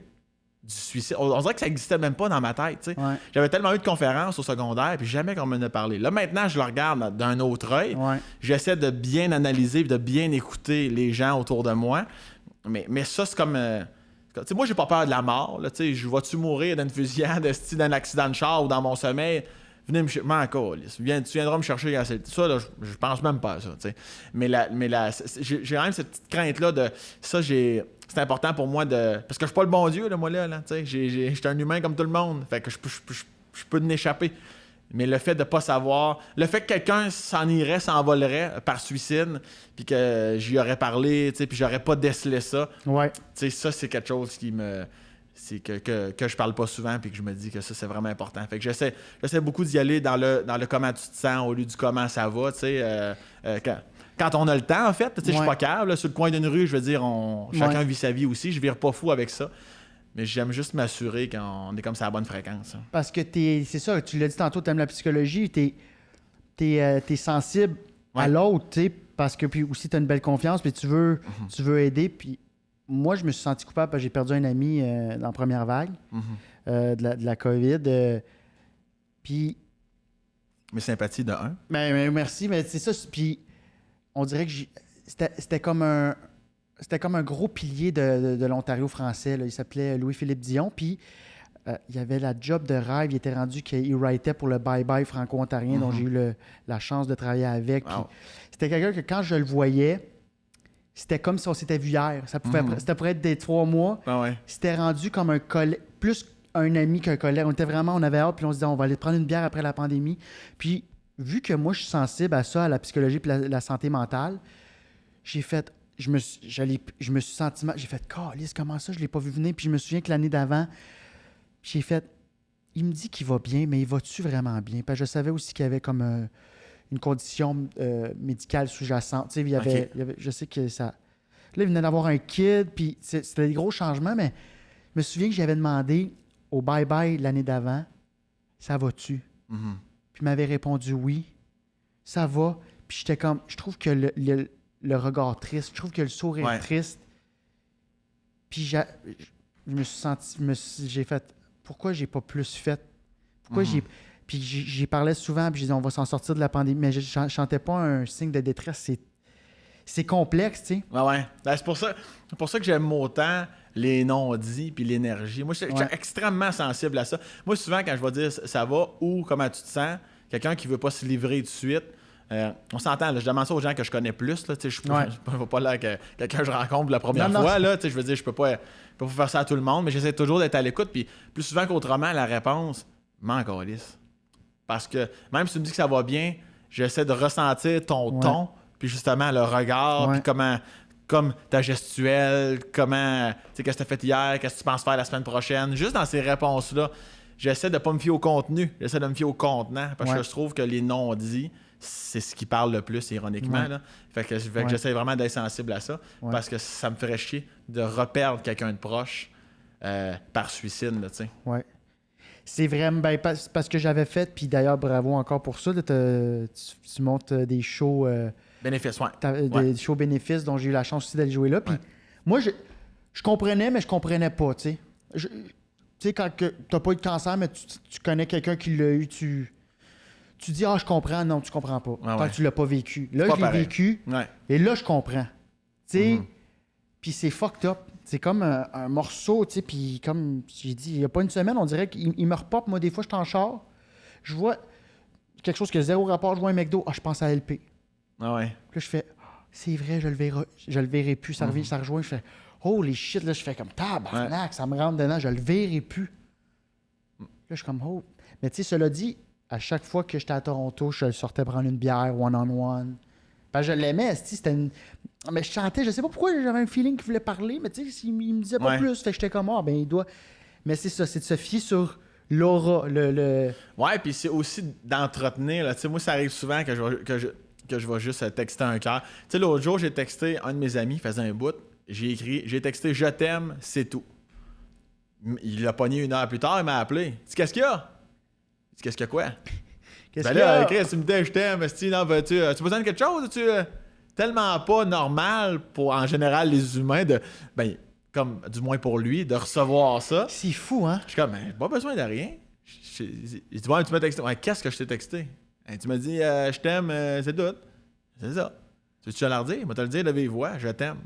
du suicide. On dirait que ça n'existait même pas dans ma tête. Ouais. J'avais tellement eu de conférences au secondaire, puis jamais qu'on m'en a parlé. Là, maintenant, je le regarde d'un autre œil. Ouais. J'essaie de bien analyser et de bien écouter les gens autour de moi. Mais ça, c'est comme... moi, j'ai pas peur de la mort. Là, je vois-tu mourir d'une fusillade, d'un accident de char ou dans mon sommeil? Venez me chercher. Tu viendras me chercher. Ça, là, je pense même pas à ça. T'sais. Mais j'ai quand même cette petite crainte-là de... Ça, c'est important pour moi de... Parce que je suis pas le bon Dieu, là, moi, là. Je suis un humain comme tout le monde. Fait que je peux en échapper. Mais le fait de pas savoir... Le fait que quelqu'un s'envolerait par suicide, puis que j'y aurais parlé, puis j'aurais pas décelé ça. Ouais. Ça, c'est quelque chose qui me... C'est que je parle pas souvent, puis que je me dis que ça, c'est vraiment important. Fait que j'essaie beaucoup d'y aller dans le comment tu te sens au lieu du comment ça va, quand on a le temps, en fait. Je suis pas calme, là, sur le coin d'une rue, je veux dire, chacun vit sa vie aussi. Je vire pas fou avec ça. Mais j'aime juste m'assurer qu'on est comme ça à la bonne fréquence. Hein. Parce que c'est ça, tu l'as dit tantôt, tu aimes la psychologie, t'es sensible à l'autre, parce que puis aussi tu as une belle confiance, puis tu veux aider. Puis moi, je me suis senti coupable parce que j'ai perdu un ami dans la première vague de la COVID. Puis... Mes sympathies de un. Ben, merci, mais c'est ça. Puis on dirait que c'était comme un gros pilier de l'Ontario français. Là. Il s'appelait Louis-Philippe Dion. Puis il avait la job de rêve. Il était rendu qu'il writait pour le Bye Bye franco-ontarien, dont j'ai eu la chance de travailler avec. Wow. C'était quelqu'un que quand je le voyais, c'était comme si on s'était vu hier. Ça pourrait être des 3 mois. Ah ouais. C'était rendu comme un collègue, plus un ami qu'un collègue. On avait hâte, puis on se disait, on va aller prendre une bière après la pandémie. Puis, vu que moi, je suis sensible à ça, à la psychologie et la santé mentale, j'ai fait... Je me suis senti mal. J'ai fait, calisse, comment ça, je l'ai pas vu venir? Puis je me souviens que l'année d'avant, j'ai fait, il me dit qu'il va bien, mais il va-tu vraiment bien? Parce que je savais aussi qu'il y avait comme une condition médicale sous-jacente. Tu sais, il y avait, je sais que ça... Là, il venait d'avoir un kid, puis c'était des gros changements, mais je me souviens que j'avais demandé au bye-bye l'année d'avant, ça va-tu? Mm-hmm. Puis il m'avait répondu oui, ça va. Puis j'étais comme, je trouve que le regard triste, je trouve que le sourire triste. Puis je me suis senti, j'ai fait, pourquoi j'ai pas plus fait? Pourquoi Puis j'y parlais souvent, puis je disais, on va s'en sortir de la pandémie, mais je chantais pas un signe de détresse. C'est complexe, tu sais. Ouais. Ben, c'est pour ça que j'aime autant les non-dits puis l'énergie. Moi, je suis extrêmement sensible à ça. Moi, souvent, quand je vais dire ça va ou comment tu te sens, quelqu'un qui veut pas se livrer tout de suite, On s'entend, là, je demande ça aux gens que je connais plus. Là, je ne vais pas là que quelqu'un que je rencontre la première non, fois. Là, je veux dire, je peux pas faire ça à tout le monde, mais j'essaie toujours d'être à l'écoute. Puis plus souvent qu'autrement, la réponse, m'en calisse. Parce que même si tu me dis que ça va bien, j'essaie de ressentir ton ton, puis justement le regard, puis comme ta gestuelle, comment, tu sais, qu'est-ce que tu as fait hier, qu'est-ce que tu penses faire la semaine prochaine. Juste dans ces réponses-là, j'essaie de pas me fier au contenu, j'essaie de me fier au contenant, parce que je trouve que les non-dits, c'est ce qui parle le plus, ironiquement. Là. Fait que j'essaie vraiment d'être sensible à ça, parce que ça me ferait chier de reperdre quelqu'un de proche par suicide, tu sais. Ouais. C'est vraiment parce que j'avais fait, puis d'ailleurs, bravo encore pour ça. Là, tu montes des shows... bénéfices, des shows bénéfices dont j'ai eu la chance aussi d'aller jouer là. Puis moi, je comprenais, mais je comprenais pas, tu sais. Tu sais, quand t'as pas eu de cancer, mais tu connais quelqu'un qui l'a eu, tu dis « Ah, je comprends ». Non, tu comprends pas. Tant que tu l'as pas vécu. Là, je l'ai vécu, et là, je comprends. Tu sais, puis c'est fucked up. C'est comme un morceau, tu sais, puis comme j'ai dit, il n'y a pas une semaine, on dirait qu'il me repop. Moi, des fois, je suis en char, je vois quelque chose qui a zéro rapport, je vois un McDo, je pense à LP. Ah ouais. Puis là, je fais, c'est vrai, je le verrai plus, ça rejoint, je fais, holy shit, là, je fais comme, tabarnak, ça me rentre dedans, je le verrai plus. Là, je suis comme, oh. Mais tu sais, cela dit, à chaque fois que j'étais à Toronto, je sortais prendre une bière, one-on-one. Parce que je l'aimais, c'était une... Mais je chantais, je sais pas pourquoi j'avais un feeling qu'il voulait parler, mais tu sais, il me disait pas plus, fait que j'étais comme, ben il doit... Mais c'est ça, c'est de se fier sur l'aura, le... Ouais, puis c'est aussi d'entretenir, là, tu sais, moi, ça arrive souvent que je vais juste texter un cœur. Tu sais, l'autre jour, j'ai texté un de mes amis, il faisait un bout, j'ai texté « Je t'aime, c'est tout ». Il l'a pogné 1 heure plus tard, il m'a appelé. « Qu'est-ce qu'il y a? » Qu'est-ce qu'il y a quoi? Qu'est-ce qu'il y a? Chris, tu me dis « Je t'aime, tu besoin de quelque chose? Tellement pas normal pour, en général, les humains de... Ben, comme, du moins pour lui, de recevoir ça. C'est fou, hein? Je suis comme, pas besoin de rien. Il dit, ouais, tu m'as texté. Ouais, qu'est-ce que je t'ai texté? Tu m'as dit, je t'aime, c'est tout. C'est ça. Tu veux-tu te le redire? Moi, te le dire de vive voix, je t'aime.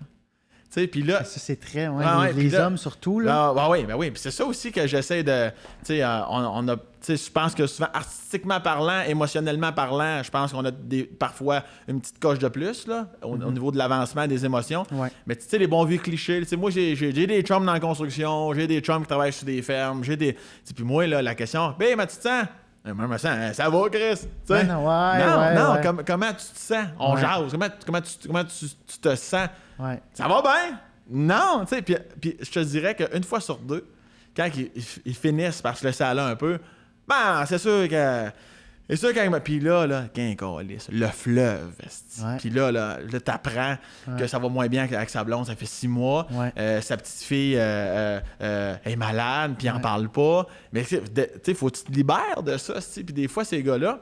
Tu sais, puis là... Ça, c'est très... les hommes, surtout, là. Oui. Puis c'est ça aussi que j'essaie de... Tu sais, je pense que souvent, artistiquement parlant, émotionnellement parlant, je pense qu'on a parfois une petite coche de plus, là, au niveau de l'avancement des émotions. Ouais. Mais tu sais, les bons vieux clichés, tu sais, moi, j'ai des chums dans la construction, j'ai des chums qui travaillent sur des fermes, j'ai des... Puis moi, là, la question, « Ben, tu te sens? » Moi, je me sens, ça va, Chris? Non, comment tu te sens? On jase. Comment tu te sens? Ouais. Ça va bien? Non, tu sais, puis je te dirais qu'une fois sur deux, quand ils finissent par se laisser aller un peu, ben, c'est sûr que... Puis là, le fleuve. Puis là, t'apprends que ça va moins bien avec sa blonde, ça fait 6 mois. Ouais. Sa petite fille est malade, puis il en parle pas. Mais tu sais, faut que tu te libères de ça. Puis des fois, ces gars-là,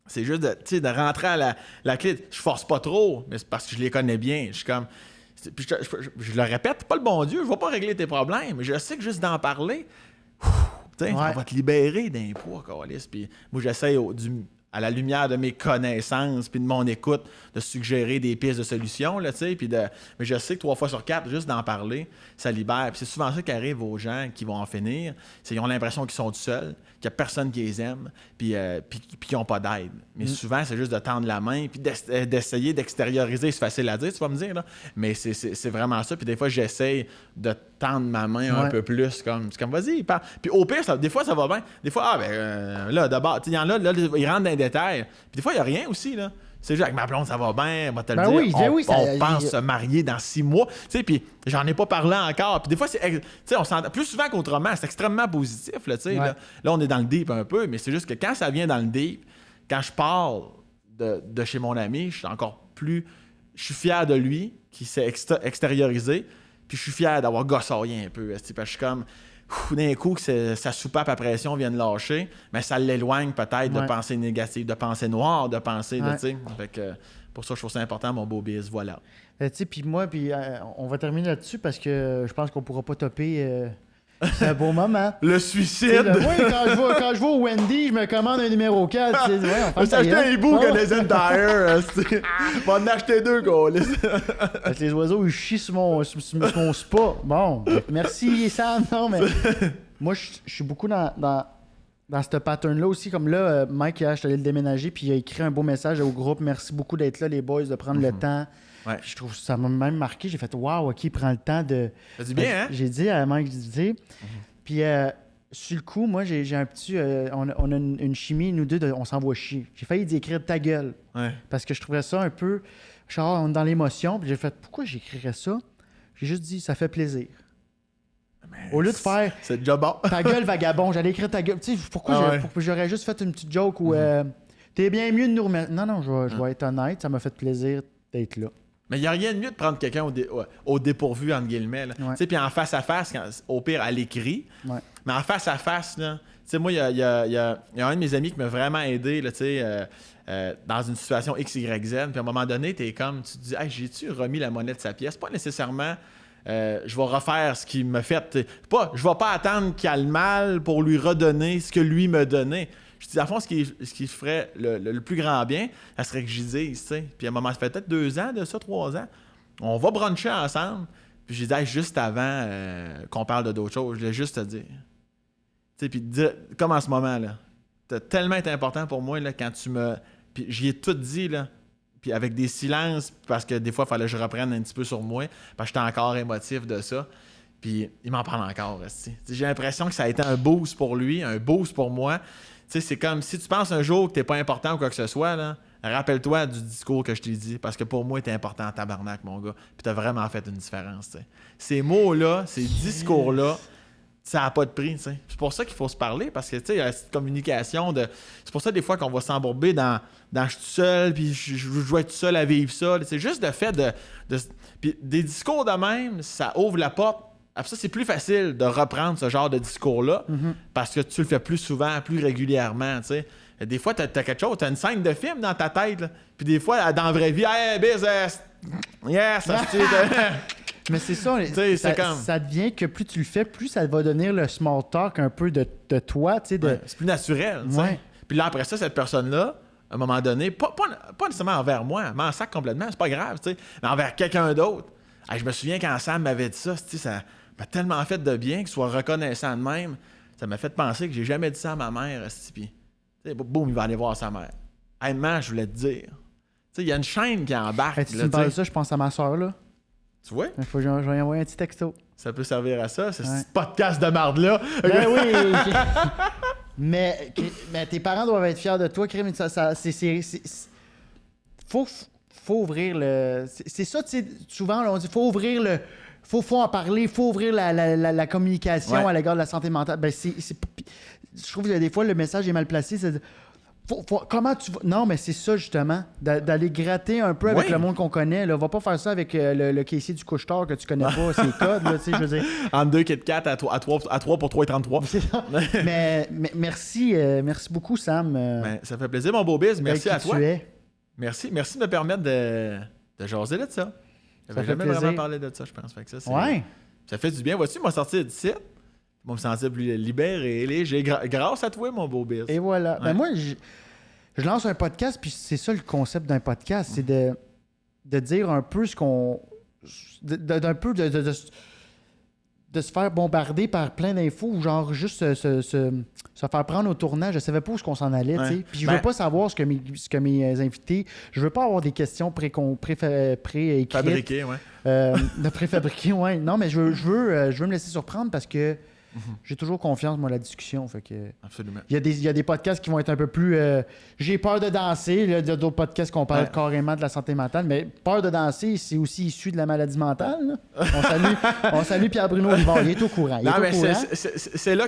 c'est juste de rentrer à la clé. Je force pas trop, mais c'est parce que je les connais bien. Je suis comme... Puis je le répète, pas le bon Dieu, je vais pas régler tes problèmes, mais je sais que juste d'en parler... Ça va te libérer d'un poids, câlisse. Puis moi, j'essaie à la lumière de mes connaissances puis de mon écoute de suggérer des pistes de solutions, là, mais je sais que 3 fois sur 4, juste d'en parler, ça libère. Puis c'est souvent ça qui arrive aux gens qui vont en finir, c'est qu'ils ont l'impression qu'ils sont tout seuls, qu'il n'y a personne qui les aime, puis qu'ils n'ont pas d'aide. Mais souvent, c'est juste de tendre la main puis d'essayer d'extérioriser. C'est facile à dire, tu vas me dire, là, mais c'est vraiment ça. Puis des fois, j'essaie de tendre ma main un peu plus, comme vas-y, parle. Puis au pire, des fois, ça va bien. Des fois, là, d'abord, il y en a, là, ils rentrent dans les détails. Puis des fois, il n'y a rien aussi, là. C'est juste avec ma blonde, ça va bien, on va te le dire. On pense se marier dans 6 mois. Tu sais, puis j'en ai pas parlé encore. Puis des fois, on s'entend plus souvent qu'autrement. C'est extrêmement positif, là, tu sais. Là, on est dans le deep un peu, mais c'est juste que quand ça vient dans le deep, quand je parle de chez mon ami, je suis encore plus... Je suis fier de lui, qui s'est extériorisé, puis je suis fier d'avoir gossoyé un peu. Parce que je suis comme... d'un coup, que sa soupape à pression vient de lâcher, mais ça l'éloigne peut-être de pensées négatives, de pensées noires, de pensées, tu sais. Fait que pour ça, je trouve ça important, mon beau biz, voilà. Tu sais, puis moi, on va terminer là-dessus parce que je pense qu'on pourra pas topper... C'est un beau moment. Le suicide! Oui, quand je vais au Wendy, je me commande un numéro 4. On va s'acheter un hibou que les Tire. On va en acheter 2, gars. Parce que les oiseaux, ils chient sur mon spa. Bon, merci Sam. Non, mais moi, je suis beaucoup dans dans ce pattern-là aussi, comme là, Mike, hier, je suis allé le déménager, puis il a écrit un beau message au groupe. Merci beaucoup d'être là, les boys, de prendre le temps. Ouais. Je trouve ça m'a même marqué. J'ai fait waouh, OK, il prend le temps de. Ça dit bien, hein? J'ai dit à Mike, j'ai dit. Puis sur le coup, moi, j'ai un petit. On a une chimie, nous deux, on s'envoie chier. J'ai failli dire écrire ta gueule. Ouais. Parce que je trouvais ça un peu. Genre, on est dans l'émotion. Puis j'ai fait pourquoi j'écrirais ça? J'ai juste dit ça fait plaisir. Au lieu de faire c'est déjà bon. ta gueule vagabond, j'allais écrire ta gueule. Tu sais, pourquoi j'aurais juste fait une petite joke où t'es bien mieux de nous remettre. Non, je vais être honnête, ça m'a fait plaisir d'être là. Mais il n'y a rien de mieux de prendre quelqu'un au dépourvu, entre guillemets. Tu sais, puis en face à face, au pire, à l'écrit. Ouais. Mais en face à face, là, tu sais, moi, il y a un de mes amis qui m'a vraiment aidé, là, tu sais, dans une situation X, Y, Z. Puis à un moment donné, tu te dis, hey, j'ai-tu remis la monnaie de sa pièce? Pas nécessairement. Je vais refaire ce qu'il m'a fait. Je vais pas attendre qu'il a le mal pour lui redonner ce que lui m'a donné. Je dis, à fond, ce qui ferait le plus grand bien, ça serait que j'y dise, tu sais. Puis à un moment, ça fait peut-être 2 ans de ça, 3 ans. On va bruncher ensemble. Puis j'ai dit, hey, juste avant qu'on parle de d'autres choses, je voulais juste te dire. Tu sais, puis comme en ce moment, là, t'as tellement été important pour moi, là, quand tu me. Puis j'y ai tout dit, là. Puis avec des silences, parce que des fois, il fallait que je reprenne un petit peu sur moi, parce que j'étais encore émotif de ça. Puis il m'en parle encore. J'ai l'impression que ça a été un boost pour lui, un boost pour moi. Tu sais, c'est comme si tu penses un jour que t'es pas important ou quoi que ce soit, là, rappelle-toi du discours que je t'ai dit, parce que pour moi, t'es important en tabarnak, mon gars. Puis t'as vraiment fait une différence. T'sais. Ces mots-là, ces discours-là, ça n'a pas de prix. T'sais. C'est pour ça qu'il faut se parler, parce que tu sais, cette communication de. C'est pour ça des fois qu'on va s'embourber dans je suis tout seul, puis je vais être tout seul à vivre ça. C'est juste le fait de. Puis des discours de même, ça ouvre la porte. Après ça, c'est plus facile de reprendre ce genre de discours-là parce que tu le fais plus souvent, plus régulièrement, tu sais. Des fois, t'as quelque chose, t'as une scène de film dans ta tête, là. Puis des fois, dans la vraie vie, « Hey, business! Yes! » Mais c'est ça, ça devient que plus tu le fais, plus ça va devenir le small talk un peu de toi, tu sais. C'est plus naturel, tu sais. Puis là, après ça, cette personne-là, à un moment donné, pas nécessairement envers moi, elle m'en sac complètement, c'est pas grave, tu sais, mais envers quelqu'un d'autre. Hey, je me souviens quand Sam m'avait dit ça, ça m'a tellement fait de bien qu'il soit reconnaissant de même. Ça m'a fait penser que j'ai jamais dit ça à ma mère. Puis, boum, il va aller voir sa mère. Hey, maman, je voulais te dire. Il y a une chaîne qui embarque. Hey, tu me parles de ça, je pense à ma soeur, là. Tu vois? Il faut que je vais envoyer un petit texto. Ça peut servir à ça, ce podcast de marde-là. Ben oui! mais tes parents doivent être fiers de toi, Crème. Faut ouvrir le. C'est ça, tu sais, souvent, on dit faut ouvrir le. Faut en parler, faut ouvrir la communication à l'égard de la santé mentale. Ben, je trouve que des fois, le message est mal placé. C'est comment tu vas. Non, mais c'est ça, justement. D'aller gratter un peu avec le monde qu'on connaît. Là. Va pas faire ça avec le caissier du couche-tard que tu connais pas, ses codes, là, tu sais, je veux dire. En 2 Kit Kat à 3 pour 3,33. C'est ça. mais merci beaucoup, Sam. Ben, ça fait plaisir, mon beau biz. Merci à toi. Tu es. Merci de me permettre de jaser de ça. J'avais jamais vraiment parlé de ça, je pense. Fait que ça fait du bien. Vois-tu, il m'a sorti d'ici. Je me sentir plus libéré, léger. Grâce à toi, mon beau biz. Et voilà. Ben moi, je lance un podcast, puis c'est ça le concept d'un podcast, c'est de dire un peu ce qu'on... d'un peu de se faire bombarder par plein d'infos ou genre juste se faire prendre au tournant. Je savais pas où qu'on s'en allait, tu sais. Puis je veux pas savoir ce que mes invités... Je veux pas avoir des questions pré-écrites. Fabriquées, ouais. De préfabriquées, ouais. Non, mais je veux me laisser surprendre parce que j'ai toujours confiance, moi, la discussion. Fait que, absolument. Il y a des podcasts qui vont être un peu plus... j'ai peur de danser. Il y a d'autres podcasts qui parle carrément de la santé mentale. Mais peur de danser, c'est aussi issu de la maladie mentale. Là. On salue Pierre-Bruno Rivard. Il est au courant. C'est là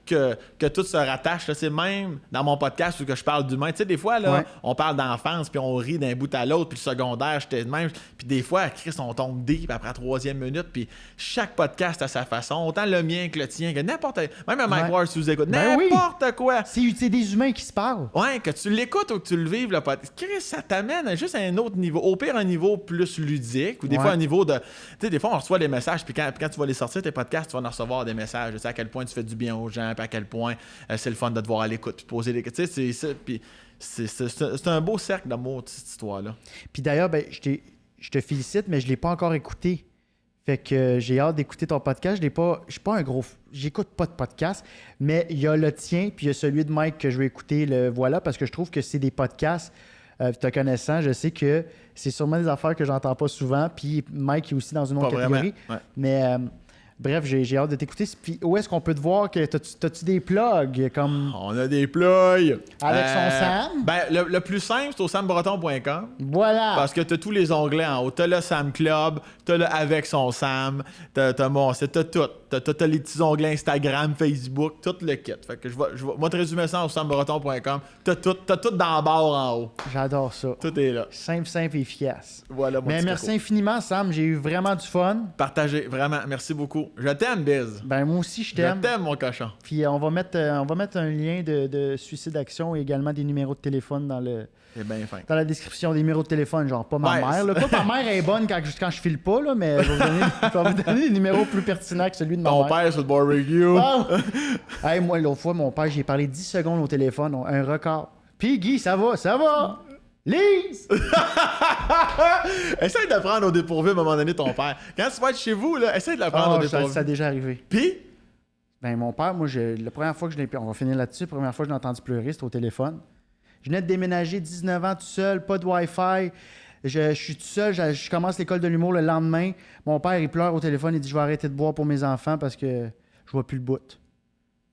que tout se rattache. Là. C'est même dans mon podcast où que je parle d'humain. Tu sais, des fois, là, on parle d'enfance, puis on rit d'un bout à l'autre, puis le secondaire, j'étais de même. Puis des fois, Chris, on tombe deep après la 3e minute, puis chaque podcast a sa façon. Autant le mien que le tien, que n'importe... Même un Mike Ward, si vous écoutez, n'importe quoi. C'est des humains qui se parlent. Ouais, que tu l'écoutes ou que tu le vives, le podcast. Chris, ça t'amène juste à un autre niveau. Au pire, un niveau plus ludique, ou des fois un niveau de... Tu sais, des fois, on reçoit des messages, puis quand tu vas les sortir, tes podcasts, tu vas en recevoir des messages. Tu sais à quel point tu fais du bien aux gens, puis à quel point c'est le fun de te voir à l'écoute puis de poser des questions. Tu sais, c'est ça. Puis c'est un beau cercle d'amour, cette histoire-là. Puis d'ailleurs, je te félicite, mais je ne l'ai pas encore écouté. Fait que j'ai hâte d'écouter ton podcast. Je suis pas un gros... J'écoute pas de podcast, mais il y a le tien, puis il y a celui de Mike que je vais écouter, le voilà, parce que je trouve que c'est des podcasts, te connaissant, je sais que c'est sûrement des affaires que j'entends pas souvent, puis Mike est aussi dans une autre catégorie. Ouais. Mais bref, j'ai hâte de t'écouter. Puis où est-ce qu'on peut te voir? T'as-tu des plugs comme... On a des plugs. Avec son Sam? Ben, le plus simple, c'est au sambreton.com. Voilà! Parce que t'as tous les onglets en haut. T'as le Sam Club, t'as le Avec son Sam, t'as mon site, t'as tout. T'as les petits onglets Instagram, Facebook, tout le kit. Fait que je vais te résumer ça au sambreton.com. T'as tout dans la barre en haut. J'adore ça. Tout est là. Simple et efficace. Voilà, mon Mais petit merci coco. infiniment, Sam. J'ai eu vraiment du fun. Partagez, vraiment. Merci beaucoup. Je t'aime, Biz. Ben moi aussi, je Je t'aime. t'aime, mon cochon. Puis on va mettre un lien de Suicide Action et également des numéros de téléphone C'est bien fin. dans la description. Des numéros de téléphone, genre pas ma Ouais, mère. Là. Pas ma mère est bonne quand je file pas, là, mais je vais vous donner des numéros plus pertinents que celui de ma Ton mère. père sur le barbecue. Ah! Hey, moi, l'autre fois, mon père, j'ai parlé 10 secondes au téléphone, un record. Puis Guy, ça va? Lise! Essaye de le prendre au dépourvu à un moment donné, ton père. Quand tu vas être chez vous, là, essaye de le prendre au dépourvu. Ça a déjà arrivé. Puis, Ben, mon père, moi, la première fois que je l'ai... On va finir là-dessus. La première fois que je l'ai entendu pleurer, c'était au téléphone. Je venais de déménager 19 ans tout seul, pas de Wi-Fi. Je suis tout seul, je commence l'école de l'humour le lendemain. Mon père, il pleure au téléphone, il dit « Je vais arrêter de boire pour mes enfants parce que je vois plus le bout. »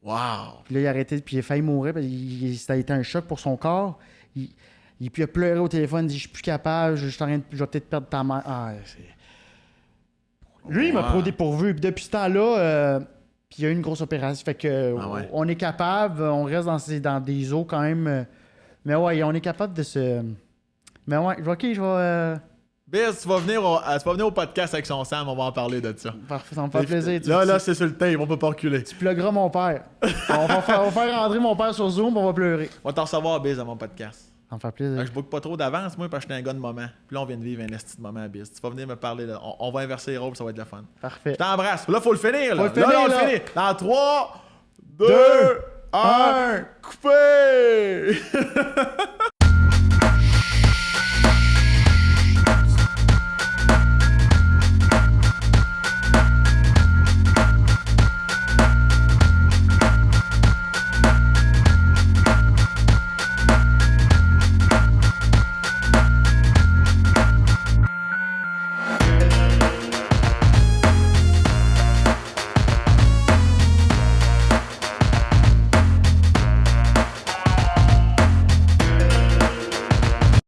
wow. Puis là, il a arrêté, puis il a failli mourir parce que ça a été un choc pour son corps. Puis il a pleuré au téléphone, il dit « Je suis plus capable, je vais peut-être perdre ta mère. » Lui, il m'a pris au dépourvu. Puis depuis ce temps-là, puis il y a eu une grosse opération. Fait que on est capable, on reste dans des eaux quand même. Mais ouais, on est capable de se... Mais ouais, OK, je vais... Biz, tu vas venir au podcast avec son Sam, on va en parler de ça. Parfait, ça me fait plaisir. Là, c'est sur le tape, on peut pas reculer. Tu pluggeras mon père. on va faire rentrer mon père sur Zoom, on va pleurer. On va t'en recevoir, Biz, à mon podcast. Ça me fait plaisir. Je book pas trop d'avance, moi, parce que je suis un gars de moment. Puis là, on vient de vivre un esti de moment à Biz. Tu vas venir me parler, là. On va inverser les rôles, ça va être le fun. Parfait. Je t'embrasse. Là, faut le finir, là. Faut le finir, là, on le là. finit. Dans 3, 2, 1, coupé!